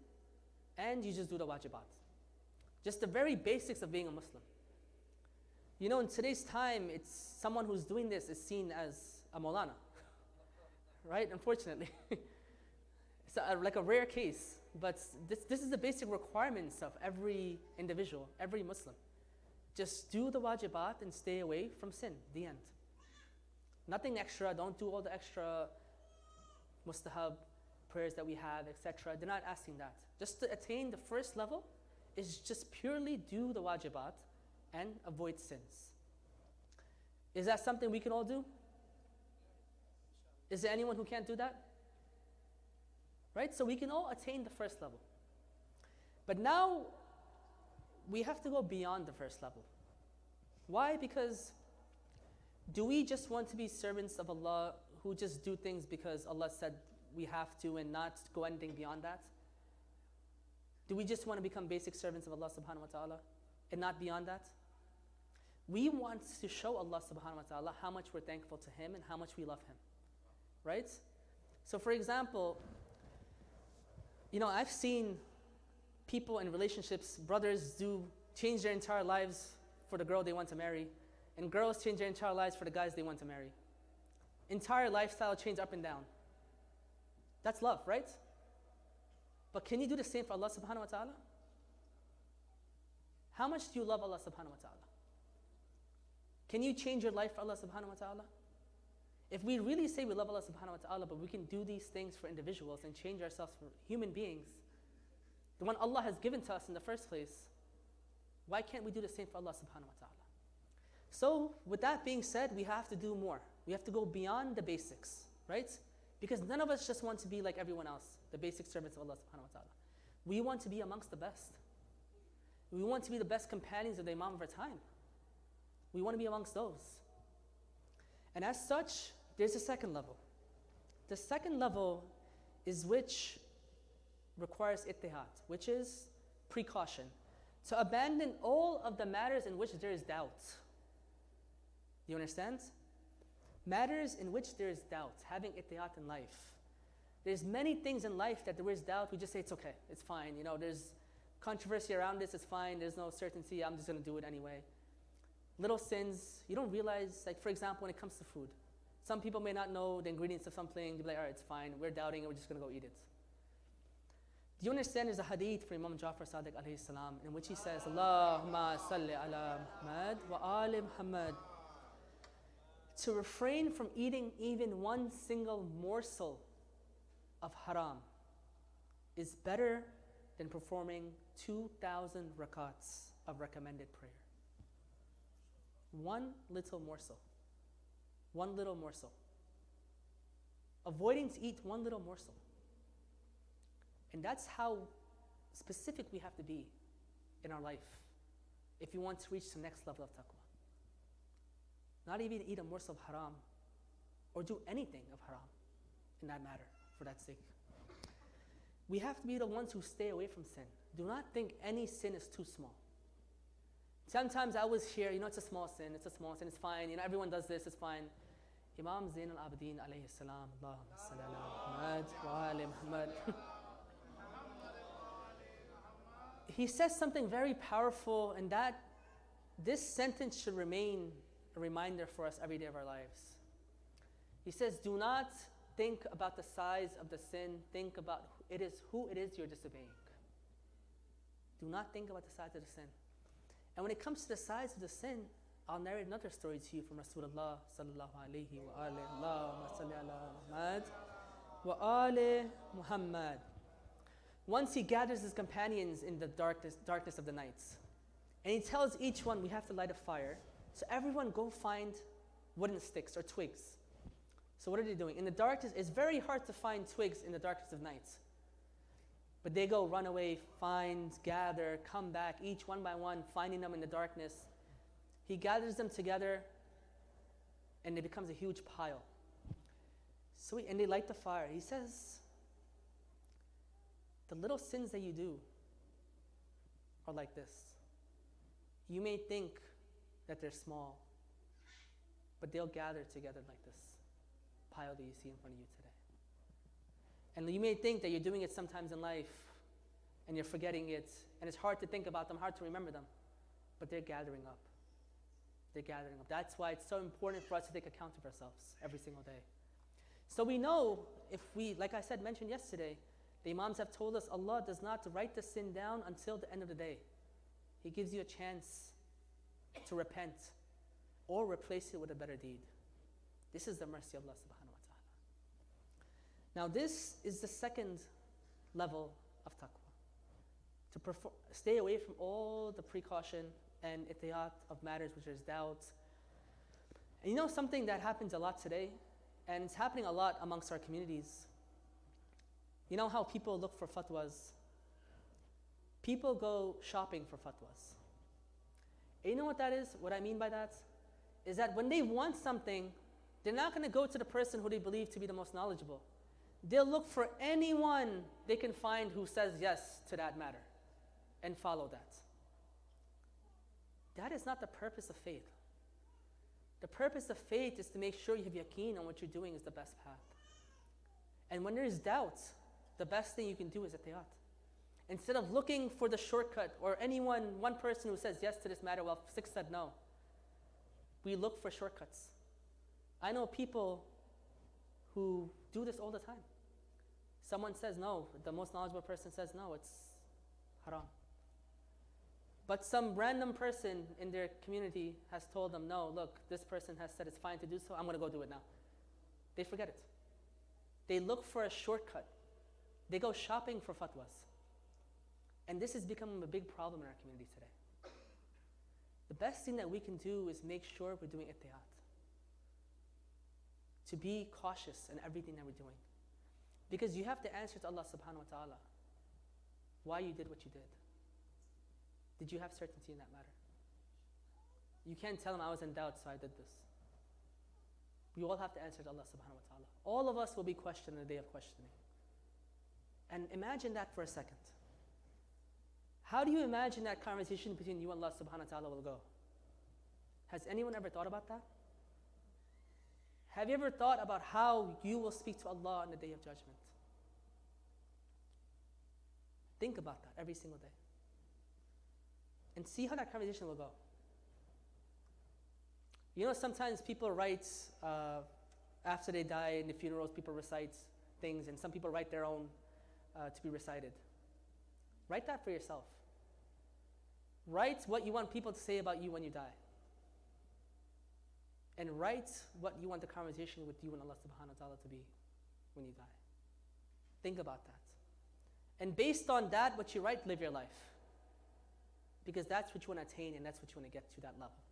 and you just do the wajibat. Just the very basics of being a Muslim. In today's time, it's someone who's doing this is seen as a Moulana, right? Unfortunately. It's like a rare case, but this is the basic requirements of every individual, every Muslim. Just do the wajibat and stay away from sin, the end. Nothing extra, don't do all the extra mustahab prayers that we have, etc. They're not asking that. Just to attain the first level is just purely do the wajibat and avoid sins. Is that something we can all do? Is there anyone who can't do that? Right? So we can all attain the first level. But now, we have to go beyond the first level. Why? Because do we just want to be servants of Allah who just do things because Allah said we have to and not go anything beyond that? Do we just want to become basic servants of Allah subhanahu wa ta'ala and not beyond that? We want to show Allah subhanahu wa ta'ala how much we're thankful to Him and how much we love Him. Right? So for example, I've seen people in relationships, brothers change their entire lives for the girl they want to marry, and girls change their entire lives for the guys they want to marry. Entire lifestyle change up and down. That's love, right? But can you do the same for Allah subhanahu wa ta'ala? How much do you love Allah subhanahu wa ta'ala? Can you change your life for Allah subhanahu wa ta'ala? If we really say we love Allah subhanahu wa ta'ala, but we can do these things for individuals and change ourselves for human beings, the one Allah has given to us in the first place, why can't we do the same for Allah subhanahu wa ta'ala? So, with that being said, we have to do more. We have to go beyond the basics, right? Because none of us just want to be like everyone else, the basic servants of Allah subhanahu wa ta'ala. We want to be amongst the best. We want to be the best companions of the Imam of our time. We want to be amongst those. And as such, there's a second level. The second level is which requires ittihad, which is precaution. To abandon all of the matters in which there is doubt. Do you understand? Matters in which there is doubt, having ittihad in life. There's many things in life that there is doubt, we just say it's okay, it's fine. There's controversy around this, it's fine, there's no certainty, I'm just going to do it anyway. Little sins, you don't realize, like for example, when it comes to food. Some people may not know the ingredients of something, they'll be like, all right, it's fine, we're doubting it, we're just going to go eat it. Do you understand there's a hadith from Imam Ja'far Sadiq alayhi salam in which he says, Allahumma salli ala Muhammad wa ali Muhammad. to refrain from eating even one single morsel of haram is better than performing 2,000 rakats of recommended prayer. One little morsel. One little morsel. Avoiding to eat one little morsel. And that's how specific we have to be in our life if you want to reach the next level of taqwa. Not even eat a morsel of haram or do anything of haram in that matter, for that sake. We have to be the ones who stay away from sin. Do not think any sin is too small. Sometimes I always hear, it's a small sin, it's fine, everyone does this, it's fine. Imam Zain al-Abidin alayhi salam, Allahumma salli ala Muhammad wa ali Muhammad. He says something very powerful, and that this sentence should remain a reminder for us every day of our lives. He says, do not think about the size of the sin, think about who it is you're disobeying. Do not think about the size of the sin. And when it comes to the size of the sin, I'll narrate another story to you from Rasulullah sallallahu alayhi wa alihi. Allahumma salli ala Muhammad wa ali Muhammad. Once he gathers his companions in the darkness of the nights, and he tells each one, we have to light a fire. So everyone go find wooden sticks or twigs. So what are they doing? In the darkness, it's very hard to find twigs in the darkness of nights. But they go run away, find, gather, come back, each one by one, finding them in the darkness. He gathers them together, and it becomes a huge pile. And they light the fire. He says, the little sins that you do are like this. You may think that they're small, but they'll gather together like this pile that you see in front of you today. And you may think that you're doing it sometimes in life, and you're forgetting it, and it's hard to think about them, hard to remember them, but they're gathering up. They're gathering up. That's why it's so important for us to take account of ourselves every single day. So we know if we, like I said, mentioned yesterday, the Imams have told us Allah does not write the sin down until the end of the day. He gives you a chance to repent or replace it with a better deed. This is the mercy of Allah subhanahu wa ta'ala. Now this is the second level of taqwa. To stay away from all the precaution and ihtiyat of matters which is doubt. And something that happens a lot today, and it's happening a lot amongst our communities. You know how people look for fatwas? People go shopping for fatwas. And you know what that is? What I mean by that is that when they want something, they're not going to go to the person who they believe to be the most knowledgeable. They'll look for anyone they can find who says yes to that matter and follow that. That is not the purpose of faith. The purpose of faith is to make sure you have yaqeen on what you're doing is the best path. And when there's doubt, the best thing you can do is ihtiyat. Instead of looking for the shortcut or one person who says yes to this matter while 6 said no, we look for shortcuts. I know people who do this all the time. Someone says no, the most knowledgeable person says no, it's haram. But some random person in their community has told them, no, look, this person has said it's fine to do so, I'm going to go do it now. They forget it. They look for a shortcut. They go shopping for fatwas. And this is becoming a big problem in our community today. The best thing that we can do is make sure we're doing ihtiyat. To be cautious in everything that we're doing. Because you have to answer to Allah subhanahu wa ta'ala why you did what you did. Did you have certainty in that matter? You can't tell him I was in doubt, so I did this. We all have to answer to Allah subhanahu wa ta'ala. All of us will be questioned in the day of questioning. And imagine that for a second. How do you imagine that conversation between you and Allah subhanahu wa ta'ala will go? Has anyone ever thought about that? Have you ever thought about how you will speak to Allah on the day of judgment? Think about that every single day. And see how that conversation will go. Sometimes people write, after they die in the funerals, people recite things, and some people write their own to be recited. Write that for yourself. Write what you want people to say about you when you die. and write what you want the conversation with you and Allah subhanahu wa ta'ala to be when you die. Think about that. And based on that, what you write, live your life. Because that's what you want to attain and that's what you want to get to that level.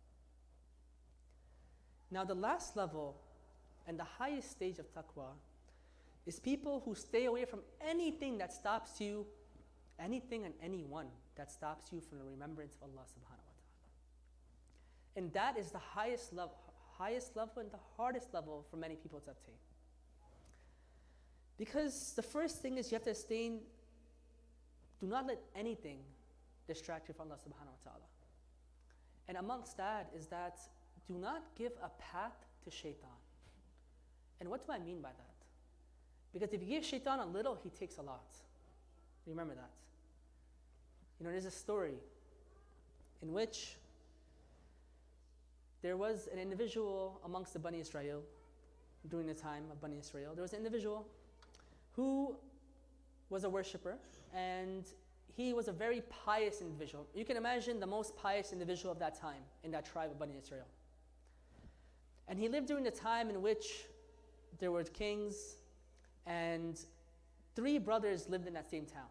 Now the last level and the highest stage of taqwa is people who stay away from anything that stops you, anything and anyone that stops you from the remembrance of Allah subhanahu wa ta'ala. And that is the highest level and the hardest level for many people to obtain. Because the first thing is you have to abstain, do not let anything distract you from Allah subhanahu wa ta'ala. And amongst that is that do not give a path to shaitan. And what do I mean by that? Because if you give shaitan a little, he takes a lot. Remember that. You know, there's a story in which there was an individual amongst the Bani Israel during the time of Bani Israel. There was an individual who was a worshipper, and he was a very pious individual. You can imagine the most pious individual of that time in that tribe of Bani Israel. And he lived during the time in which there were kings, and 3 brothers lived in that same town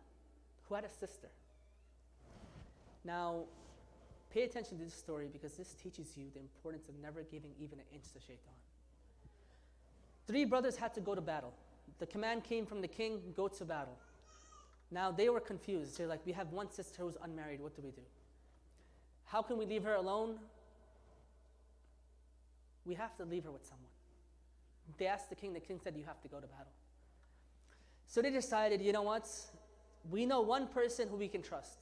who had a sister. Now, pay attention to this story because this teaches you the importance of never giving even an inch to shaitan. 3 brothers had to go to battle. The command came from the king, go to battle. Now they were confused. They're like, we have one sister who's unmarried, what do we do? How can we leave her alone? We have to leave her with someone. They asked the king said, you have to go to battle. So they decided, you know what? We know one person who we can trust.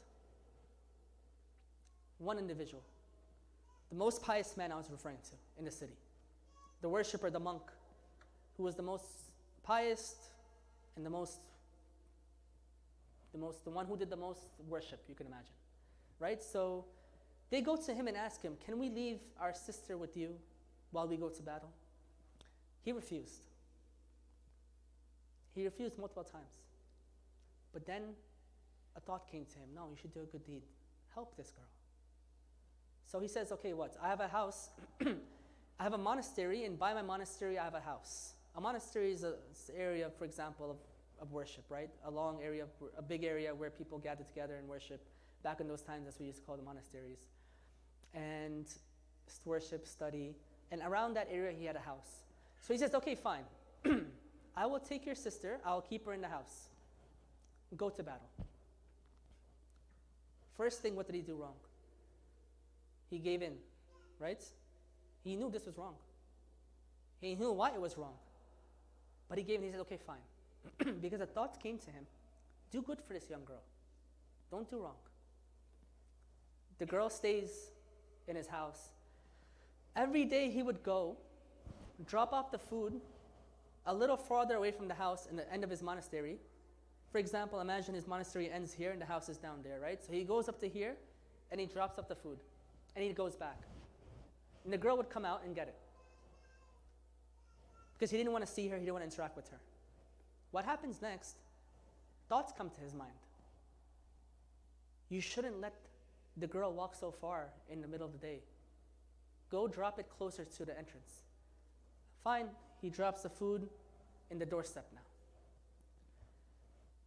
One individual. The most pious man I was referring to in the city. The worshipper, the monk, who was the most pious and the one who did the most worship, you can imagine. Right? So they go to him and ask him, can we leave our sister with you while we go to battle? He refused. He refused multiple times. But then a thought came to him, no, you should do a good deed. Help this girl. So he says, okay, what? I have a house, I have a monastery, and by my monastery I have a house. A monastery is an area, for example, of worship, right? A long area, a big area where people gather together and worship. Back in those times, that's what we used to call the monasteries. And worship, study. And around that area, he had a house. So he says, okay, fine. I will take your sister, I'll keep her in the house. Go to battle. First thing, what did he do wrong? He gave in, right? He knew this was wrong. He knew why it was wrong. But he gave in, he said, okay, fine. Because a thought came to him, do good for this young girl. Don't do wrong. The girl stays in his house. Every day he would go, drop off the food a little farther away from the house in the end of his monastery. For example, imagine his monastery ends here and the house is down there, right? So he goes up to here and he drops off the food and he goes back. And the girl would come out and get it. Because he didn't want to see her, he didn't want to interact with her. What happens next? Thoughts come to his mind. You shouldn't let the girl walk so far in the middle of the day. Go drop it closer to the entrance. Fine, he drops the food in the doorstep now.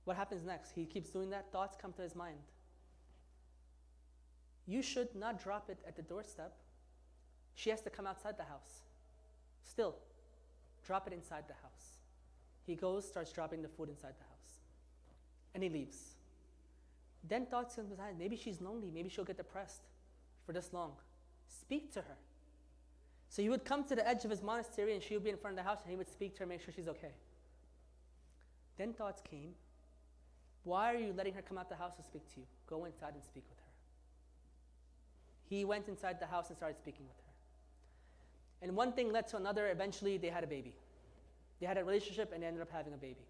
What happens next? He keeps doing that, thoughts come to his mind. You should not drop it at the doorstep. She has to come outside the house. Still, drop it inside the house. He goes, starts dropping the food inside the house. And he leaves. Then thoughts come to his mind, maybe she's lonely, maybe she'll get depressed for this long. Speak to her. So he would come to the edge of his monastery and she would be in front of the house and he would speak to her, make sure she's okay. Then thoughts came, why are you letting her come out the house to speak to you? Go inside and speak with her. He went inside the house and started speaking with her. And one thing led to another. Eventually they had a baby. They had a relationship and they ended up having a baby.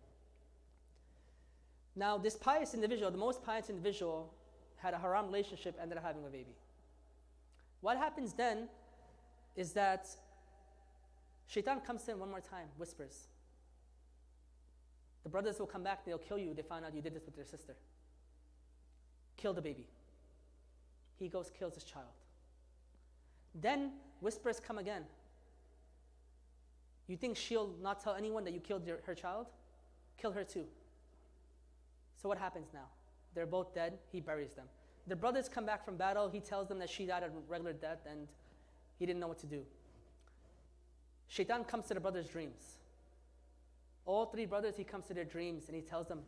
Now this pious individual, the most pious individual, had a haram relationship, ended up having a baby. What happens then is that shaitan comes in one more time, whispers. The brothers will come back, they'll kill you. They find out you did this with their sister. Kill the baby. He goes, kills his child. Then whispers come again. You think she'll not tell anyone that you killed her child? Kill her too. So what happens now? They're both dead. He buries them. The brothers come back from battle. He tells them that she died a regular death and he didn't know what to do. Shaitan comes to the brothers' dreams. All three brothers, he comes to their dreams and he tells them,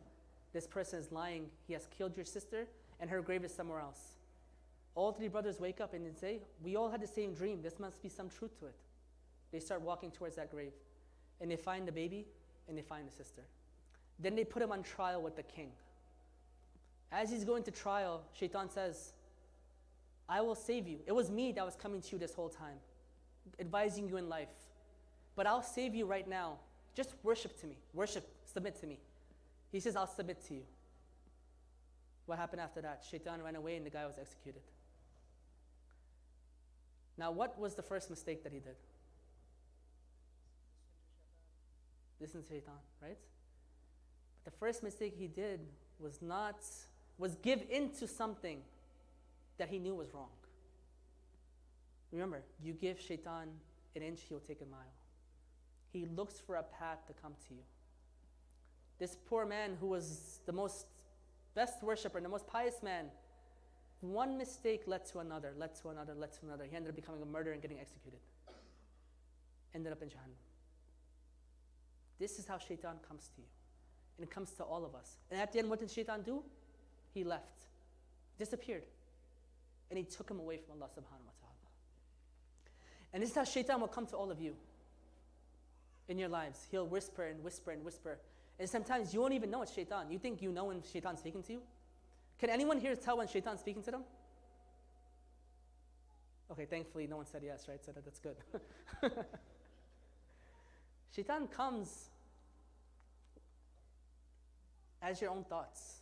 this person is lying. He has killed your sister and her grave is somewhere else. All three brothers wake up and they say, we all had the same dream. This must be some truth to it. They start walking towards that grave. And they find the baby and they find the sister. Then they put him on trial with the king. As he's going to trial, Shaitan says, I will save you. It was me that was coming to you this whole time, advising you in life. But I'll save you right now. Just worship to me. Worship, submit to me. He says, I'll submit to you. What happened after that? Shaitan ran away and the guy was executed. Now, what was the first mistake that he did? Listen to Shaitan, right? But the first mistake he did was give in to something that he knew was wrong. Remember, you give Shaitan an inch, he'll take a mile. He looks for a path to come to you. This poor man who was the best worshiper and the most pious man, one mistake led to another, led to another, led to another. He ended up becoming a murderer and getting executed. Ended up in Jahannam. This is how Shaitan comes to you. And it comes to all of us. And at the end, what did Shaitan do? He left. Disappeared. And he took him away from Allah subhanahu wa ta'ala. And this is how Shaitan will come to all of you in your lives. He'll whisper and whisper and whisper. And sometimes you won't even know it's Shaitan. You think you know when Shaitan's speaking to you? Can anyone here tell when Shaitan's speaking to them? Okay, thankfully no one said yes, right? So that's good. Shaitan comes as your own thoughts.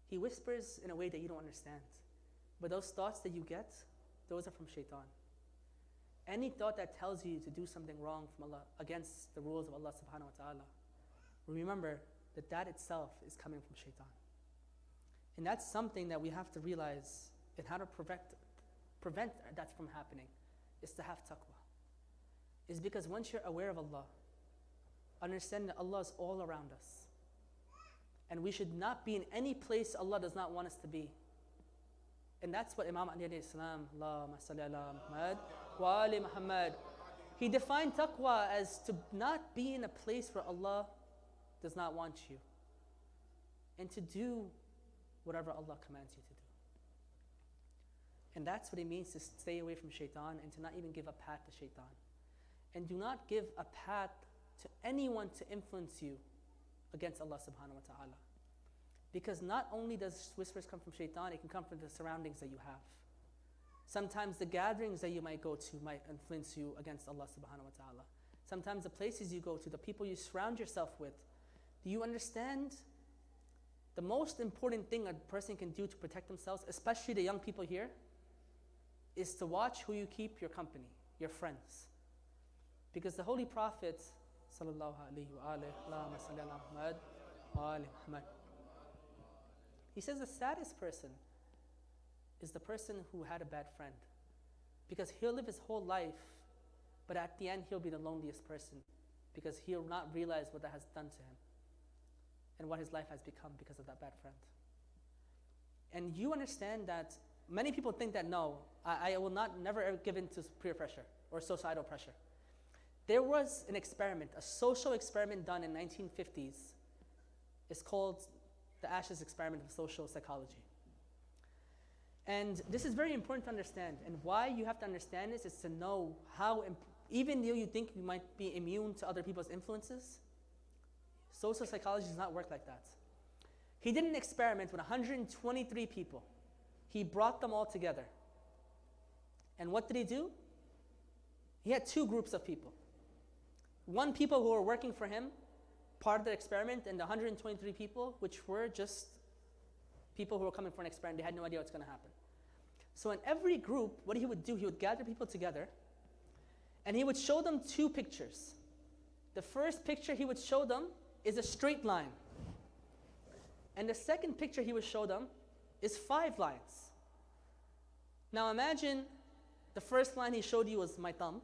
He whispers in a way that you don't understand. But those thoughts that you get, those are from Shaitan. Any thought that tells you to do something wrong from Allah, against the rules of Allah subhanahu wa ta'ala, remember that itself is coming from Shaitan. And that's something that we have to realize, and how to prevent that from happening, is to have taqwa. Is because once you're aware of Allah, understand that Allah is all around us. And we should not be in any place Allah does not want us to be. And that's what Imam Ali alayhi salam, Allahumma salli ala Muhammad wa ali Muhammad, he defined taqwa as to not be in a place where Allah does not want you, and to do whatever Allah commands you to do. And that's what it means to stay away from Shaitan and to not even give a path to Shaitan. And do not give a path to anyone to influence you against Allah subhanahu wa ta'ala. Because not only does whispers come from Shaitan, it can come from the surroundings that you have. Sometimes the gatherings that you might go to might influence you against Allah subhanahu wa ta'ala. Sometimes the places you go to, the people you surround yourself with. Do you understand? The most important thing a person can do to protect themselves, especially the young people here, is to watch who you keep your company, your friends. Because the Holy Prophet, sallallahu alayhi wa Allahumma salli ala Muhammad wa ali Muhammad, he says the saddest person is the person who had a bad friend. Because he'll live his whole life, but at the end he'll be the loneliest person, because he'll not realize what that has done to him and what his life has become because of that bad friend. And you understand that many people think that no, I will never ever give in to peer pressure or societal pressure. There was an experiment, a social experiment done in 1950s. It's called the Ashes Experiment of Social Psychology. And this is very important to understand. And why you have to understand this is to know how, even though you think you might be immune to other people's influences, social psychology does not work like that. He did an experiment with 123 people. He brought them all together. And what did he do? He had two groups of people. One, people who were working for him, part of the experiment, and the 123 people, which were just people who were coming for an experiment. They had no idea what's going to happen. So in every group, what he would do, he would gather people together, and he would show them two pictures. The first picture he would show them is a straight line. And the second picture he would show them is 5 lines. Now imagine the first line he showed you was my thumb.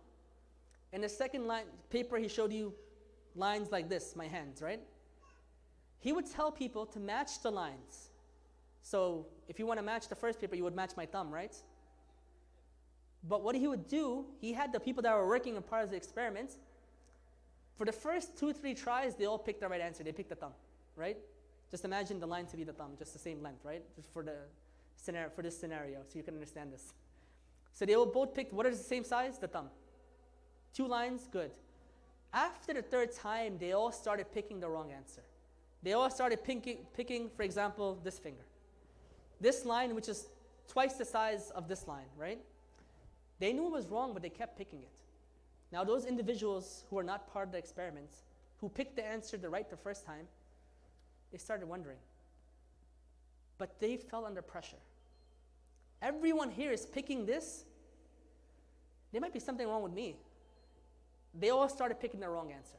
In the second line paper, he showed you lines like this, my hands, right? He would tell people to match the lines. So if you want to match the first paper, you would match my thumb, right? But what he would do, he had the people that were working in part of the experiment. For the first 2-3 tries, they all picked the right answer. They picked the thumb, right? Just imagine the line to be the thumb, just the same length, right? Just for this scenario, so you can understand this. So they all both picked what is the same size? The thumb. 2 lines, good. After the 3rd time, they all started picking the wrong answer. They all started picking, for example, this finger. This line, which is twice the size of this line, right? They knew it was wrong, but they kept picking it. Now those individuals who are not part of the experiment, who picked the answer right the first time, they started wondering. But they fell under pressure. Everyone here is picking this. There might be something wrong with me. They all started picking the wrong answer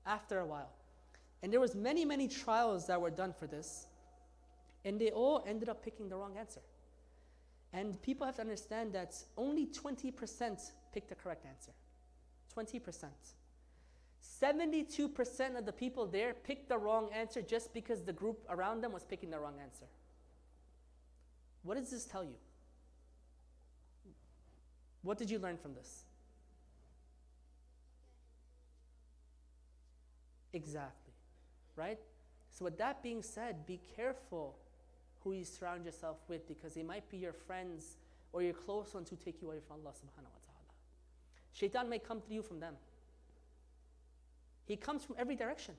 after a while. And there was many trials that were done for this, and they all ended up picking the wrong answer. And people have to understand that only 20% picked the correct answer. 20%. 72% of the people there picked the wrong answer just because the group around them was picking the wrong answer. What does this tell you? What did you learn from this? Exactly, right? So with that being said, be careful who you surround yourself with, because they might be your friends or your close ones who take you away from Allah subhanahu wa ta'ala. Shaitan may come to you from them. He comes from every direction.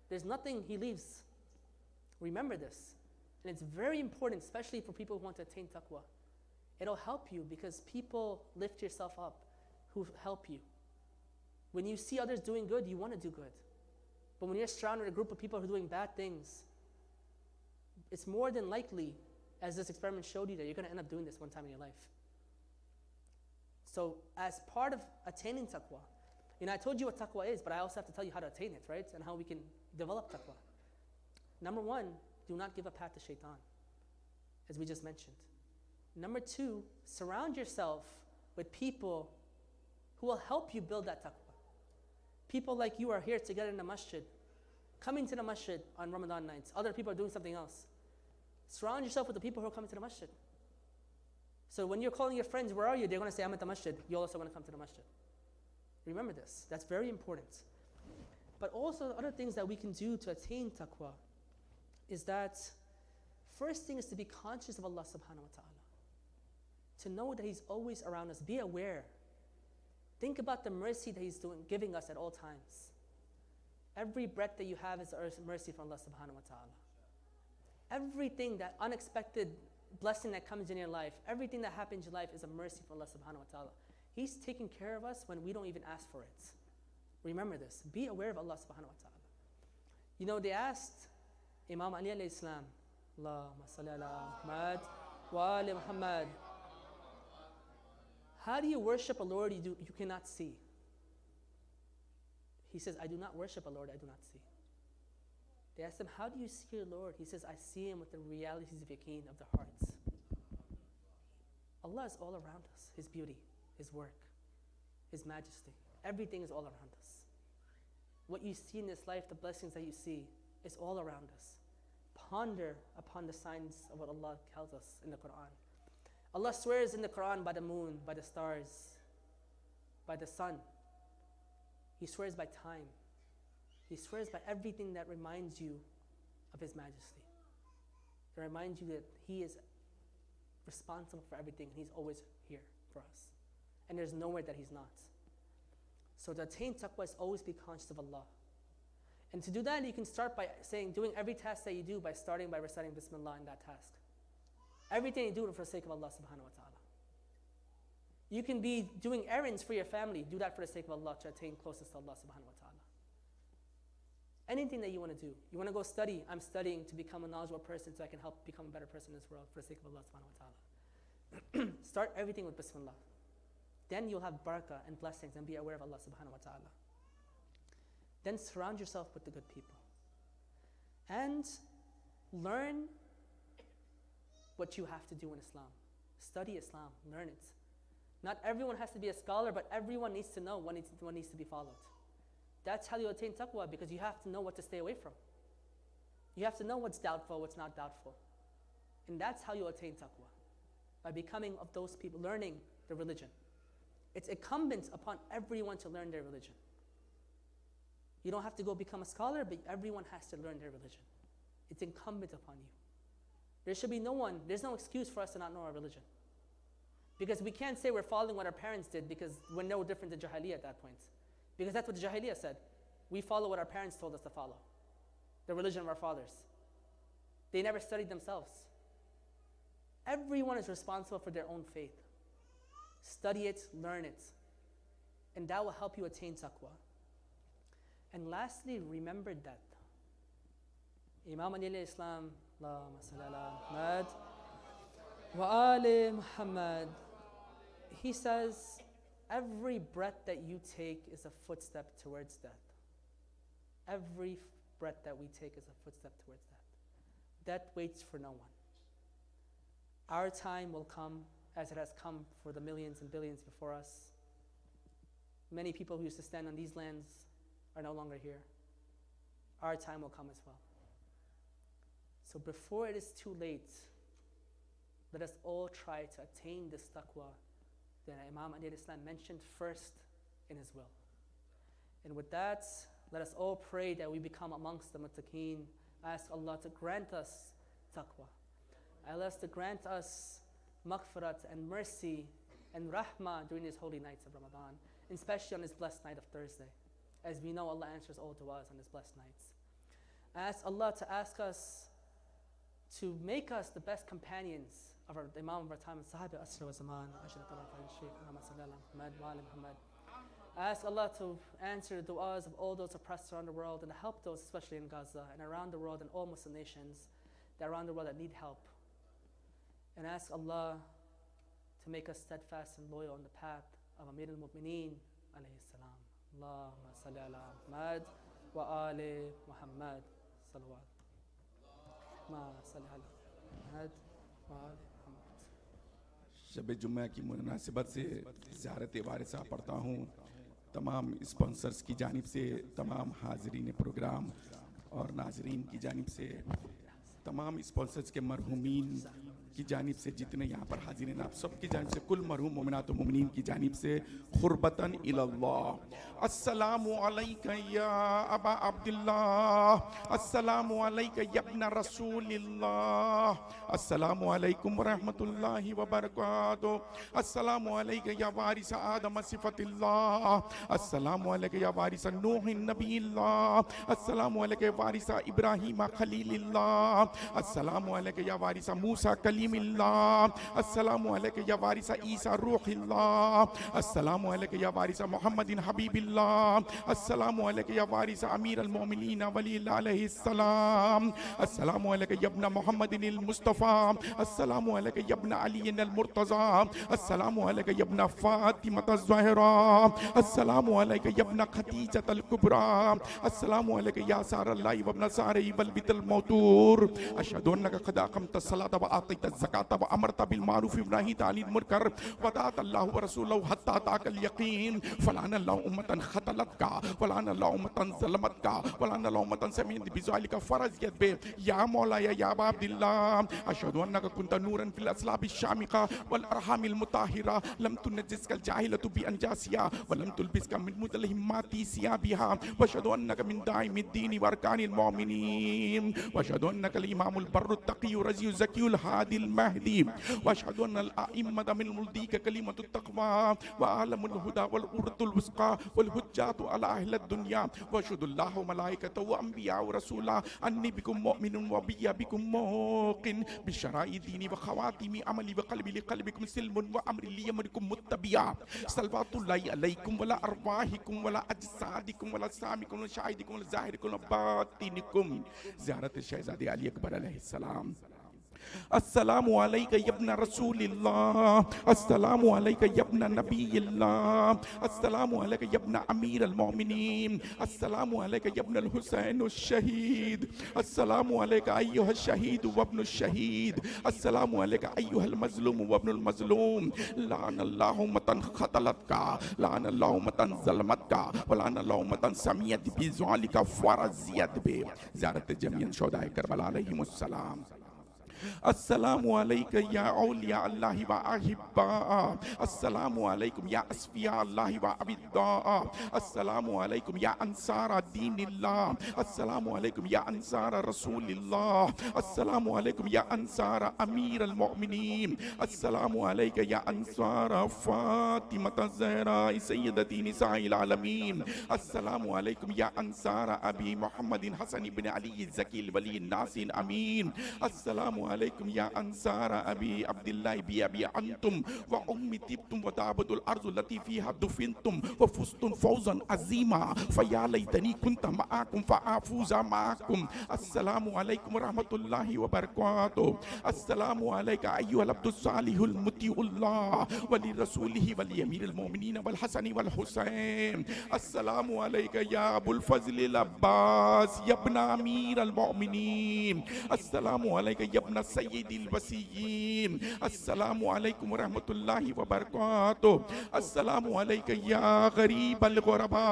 There's nothing he leaves. Remember this. And it's very important, especially for people who want to attain taqwa. It'll help you because people lift yourself up who help you. When you see others doing good, you want to do good. But when you're surrounded with a group of people who are doing bad things, it's more than likely, as this experiment showed you, that you're going to end up doing this one time in your life. So as part of attaining taqwa, I told you what taqwa is, but I also have to tell you how to attain it, right? And how we can develop taqwa. Number 1, do not give a path to shaitan, as we just mentioned. Number 2, surround yourself with people who will help you build that taqwa. People like you are here together in the masjid, coming to the masjid on Ramadan nights. Other people are doing something else. Surround yourself with the people who are coming to the masjid. So when you're calling your friends, where are you? They're going to say, I'm at the masjid. You also want to come to the masjid. Remember this. That's very important. But also other things that we can do to attain taqwa is that first thing is to be conscious of Allah subhanahu wa ta'ala. To know that He's always around us. Be aware. Think about the mercy that He's giving us at all times. Every breath that you have is a mercy from Allah subhanahu wa ta'ala. Everything, that unexpected blessing that comes in your life, everything that happens in your life is a mercy from Allah subhanahu wa ta'ala. He's taking care of us when we don't even ask for it. Remember this. Be aware of Allah subhanahu wa ta'ala. They asked Imam Ali alayhi salam, Allahumma salli ala Muhammad wa ali Muhammad, how do you worship a Lord you cannot see? He says, I do not worship a Lord I do not see. They asked him, how do you see your Lord? He says, I see Him with the realities of yaqeen, of the hearts. Allah is all around us. His beauty, His work, His majesty. Everything is all around us. What you see in this life, the blessings that you see, is all around us. Ponder upon the signs of what Allah tells us in the Quran. Allah swears in the Quran by the moon, by the stars, by the sun. He swears by time. He swears by everything that reminds you of His majesty. It reminds you that He is responsible for everything. He's always here for us. And there's nowhere that He's not. So to attain taqwa is always be conscious of Allah. And to do that, you can start by doing every task that you do by starting by reciting Bismillah in that task. Everything you do for the sake of Allah subhanahu wa ta'ala. You can be doing errands for your family. Do that for the sake of Allah to attain closest to Allah subhanahu wa ta'ala. Anything that you want to do. You want to go study. I'm studying to become a knowledgeable person so I can help become a better person in this world for the sake of Allah subhanahu wa ta'ala. Start everything with Bismillah. Then you'll have barakah and blessings and be aware of Allah subhanahu wa ta'ala. Then surround yourself with the good people. And learn what you have to do in Islam. Study Islam. Learn it. Not everyone has to be a scholar, but everyone needs to know what needs to be followed. That's how you attain taqwa, because you have to know what to stay away from. You have to know what's doubtful, what's not doubtful. And that's how you attain taqwa, by becoming of those people, learning the religion. It's incumbent upon everyone to learn their religion. You don't have to go become a scholar, but everyone has to learn their religion. It's incumbent upon you. There should be there's no excuse for us to not know our religion. Because we can't say we're following what our parents did, because we're no different than Jahiliyyah at that point. Because that's what the Jahiliyyah said. We follow what our parents told us to follow, the religion of our fathers. They never studied themselves. Everyone is responsible for their own faith. Study it, learn it, and that will help you attain taqwa. And lastly, remember that Imam Ali Islam, Allahumma salli ala Muhammad wa ali Muhammad, he says, every breath that you take is a footstep towards death. Every breath that we take is a footstep towards death. Death waits for no one. Our time will come as it has come for the millions and billions before us. Many people who used to stand on these lands are no longer here. Our time will come as well. So before it is too late, let us all try to attain this taqwa that Imam Ali Islam mentioned first in his will. And with that, let us all pray that we become amongst the muttaqeen. Ask Allah to grant us taqwa. Allah to grant us maghfirat and mercy and rahmah during these holy nights of Ramadan, and especially on this blessed night of Thursday. As we know, Allah answers all du'as on these blessed nights. Ask Allah to ask us to make us the best companions of our Imam of our time, Sahabi Asr wa Zaman, Muhammad. Ask Allah to answer the du'as of all those oppressed around the world, and to help those, especially in Gaza and around the world and all Muslim nations that are around the world that need help. And ask Allah to make us steadfast and loyal on the path of Amir al-Mu'mineen alayhi salam. Allahumma salli ala Muhammad wa ali Muhammad salawat. Ma salli ala Muhammad wa ali Muhammad. शब जुम्मा की मुनासिबत से ज़ियारत वारिसा पढ़ता हूँ। तमाम sponsors की जानिब से, तमाम हाज़रीन प्रोग्राम और नाज़रीन की जानिब से, तमाम स्पॉन्सर्स के मरहूमीन की जानिब से, जितने यहाँ पर हाजिर हैं, आप सब की जानिब से, कुल मरहूम मोमिनात व मोमिनीन की जानिब से खुरबतन इलल्लाह। अस्सलामु अलैका या अबा अब्दुल्लाह, अस्सलामु अलैका या इब्न रसूलिल्लाह, अस्सलामु अलैकुम व रहमतुल्लाहि व बरकातुहू, अस्सलामु अलैका या वारिस आदम सिफतिल्लाह, अस्सलामु अलैका या वारिस नूह नबील्लाह, अस्सलामु अलैका या वारिस इब्राहीम खलीलिल्लाह, अस्सलामु अलैका या वारिस मूसा कलीमिल्लाह, अस्सलामु अलैका या वारिस ईसा रूहिल्लाह, अस्सलामु अलैका या वारिस मुहम्मदिन हबीबिल्लाह, अस्सलामु अलैका या वारिस अमीर अल-मोमिनीन वलील्लाह अलैहिस्सलाम, अस्सलामु अलैका या इब्न मुहम्मदिन अल-मुस्तफा, अस्सलामु अलैका या इब्न अली अल-मुर्तज़ा, अस्सलामु अलैका या इब्न फातिमा अज़-ज़हरा, अस्सलामु अलैका या इब्न खदीजा अल-कुबरा, अस्सलामु अलैका या सारल्लाहि व इब्न सारी वल बितल मौतूर, अशहदु अन्नका क़द अक़मत अस्सलाता व आतैत ज़काता व अमरता बिल मारूफ व नहीता अनिल मुनकर व अतात अल्लाहु व रसूलहु हत्ता अताकल यकीन, फलाना अल्लाहु उम्मतन खतलतका, फलाना अल्लाहु उम्मतन ज़लमतका, फलाना अल्लाहु उम्मतन समीअत बिज़ालिका फ़रज़ियत बे, या मौला या अबा अब्दिल्लाह, अशहदु अन्नका कुन्ता नूरन फिल अस्लाबि शामिका वल अरहामिल मुताहिरा, लम तुनज्जिसकल जाहिलतु बि अंजासिया व लम तुलबिसका मिन मुदलहिमाति सियाबिहा, व अशहदु अन्नका मिन दाइमिद्दीन व अरकानिल मुमिनीन, व अशहदु अन्नका अल इमामुल बर्रुत तक़िय्युर रज़ियुल ज़कियुल हादिल महदी, व अशहदु अन्नल अइम्मता मिन मुल्दीका कलिमतुत तक़वा व आलमुल हुदा वल उरतुल वुस्क़ा वल हुज्जातु अला अहलिद दुनिया, व अशहदुल्लाह व मलाइकतहु व अंबिया व रसूला अन्नी बिकुम मुमिनुन व बिया बिकुम मुक़िन बिशराइ दीनी व ख़वातिमी अमली व क़ल्बी लिक़ल्बिकुम सिल्मुन व अमरी लियमरिकुम मुत्तबिया, सल्वातुल्लाहि अलैकुम व ला अरवाहिकुम व ला अजसादिकुम व ला सामिकुम व शाहिदिकुम व ज़ाहिरिकुम व बातिनिकुम। ज़ियारत शहज़ादे अली अकबर अलैहिस्सलाम। अस्सलामु अलैका यब्ना रसूलिल्लाह, अस्सलामु अलैका यब्ना नबीयिल्लाह, अस्सलामु अलैका यब्ना अमीरुल मोमिनीन, अस्सलामु अलैका यब्नल हुसैन शहीद, अस्सलामु अलैका अय्युहश शहीद वब्नुश शहीद, अस्सलामु अलैका अय्युहल मज़लूम वब्नुल मज़लूम, लानल्लाहु मतन ख़तलतका, लानल्लाहु मतन ज़लमतका, वलानल्लाहु मतन समियत बिज़ालिका फ़रज़ियत बि ज़ियारत जमीअन शुहदाए करबला अलैहिमुस्सलाम। अस्सलामु अलैका या औलिया अल्लाहि व अहिब्बा, अस्सलामु अलैकुम या अस्फिया अल्लाहि व अबिद्दा, अस्सलामु अलैकुम या अंसार दीनिल्लाह, अस्सलामु अलैकुम या अंसार रसूलिल्लाह, अस्सलामु अलैकुम या अंसार अमीरुल मोमिनीन, अस्सलामु अलैका या अंसार फातिमा ज़हरा सय्यदती निसाइल आलमीन, अस्सलामु अलैकुम या अंसार अबी मुहम्मदिन हसन इब्न अली ज़कील वली नासिन अमीन, अस्सलामु अलैकुम या अंसार अबी अब्दुल्लाह बी अबी अंतुम व उम्मी तिब्तुम व ताबतुल अर्ज़ु लती फीहा दुफिनतुम व फुस्तुम फौज़न अज़ीमा फया लैतनी कुन्त मआकुम फ़अफ़ूज़ मआकुम। अस्सलामु अलैकुम रहमतुल्लाहि व बरकातुहू। अस्सलामु अलैका अय्युहल अब्दुस सालिहुल मुतीउल्लाह व लिरसूलिहि व लिअमीरिल मोमिनीन वल हसन वल हुसैन। अस्सलामु अलैका या अबुल फ़ज़्लिल अब्बास यब्ना अमीरिल मोमिनीन, अस्सलामु अलैका यब्ना सय्यिदिल वसीय्यीन, अस्सलामु अलैकुम व रहमतुल्लाहि व बरकातुहू। अस्सलामु अलैका या गरीबल गुरबा,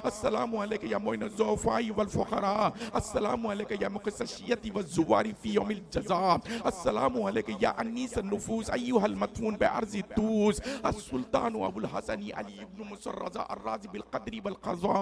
अस्सलामु अलैका या मुइनज़ ज़ुअफ़ा'i वल फ़ुक़रा, अस्सलामु अलैका या मुक़स्सियति व ज़ुवारी फ़ी यौमिल जज़ा, अस्सलामु अलैका या अनीसन नुफ़ूस अय्युहल मदफ़ून बिअर्ज़ि तूस, अस्सुल्तानु अबुल हसनी अली इब्न मुसर्रज़ा अर्राज़ी बिल क़द्री वल क़ज़ा।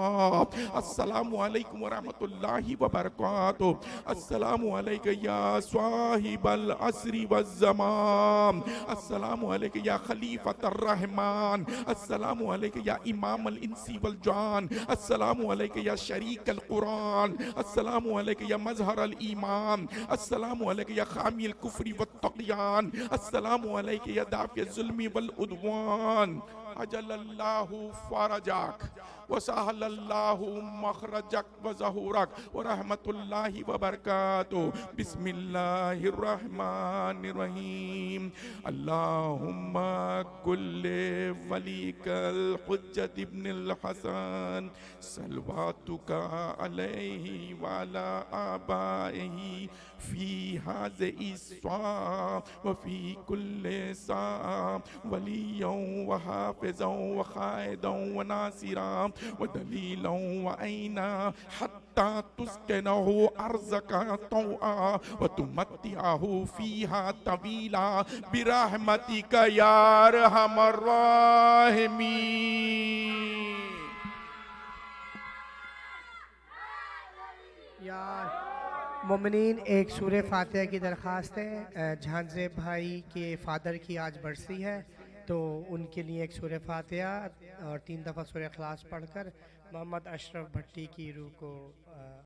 अस्सलामु अलैकुम व रहमतुल्लाहि व बरकातुहू। अस्सलामु अलैका या स्वाहिबल अस्री वज़्ज़मान, अस्सलामु अलैका या खलीफतर रहमान, अस्सलामु अलैका या इमामल इंसी वल जान, अस्सलामु अलैका या शरीकल कुरान, अस्सलामु अलैका या मज़हरल ईमान, अस्सलामु अलैका या खामिल कुफ्री वत तक़ियान, अस्सलामु अलैका या दाफ़िअ ज़ुल्मी वल उद्वान। अजलल्लाहु फ़रजक व सहलल्लाहु मखरजक व ज़हूरक व रहमतुल्लाहि व बरकातुहू। बिस्मिल्लाहिर रहमानिर रहीम। अल्लाहुम्मा कुल्ले वलीकल हुज्जत इब्नुल हसन सलवातुका अलैहि व अला आबाइही फी हाज़िहि स्सा व फी कुल्ले सा वलिय्यन व हाफ़िज़न व क़ाइदन व नासिरन व दलीलन व ऐना हत्ता तुस्किनहु अर्ज़का तौआ व तुमत्तिअहु फ़ीहा तवीला बिरहमतिका या अरहमर राहिमीन। यार मोमिनीन, एक सूरह फातिहा की दरख्वास्त है। झांझे भाई के फादर की आज बरसी है, तो उनके लिए एक सूरह फातिहा और 3 दफ़ा सूरह इखलास पढ़कर मोहम्मद अशरफ भट्टी की रूह को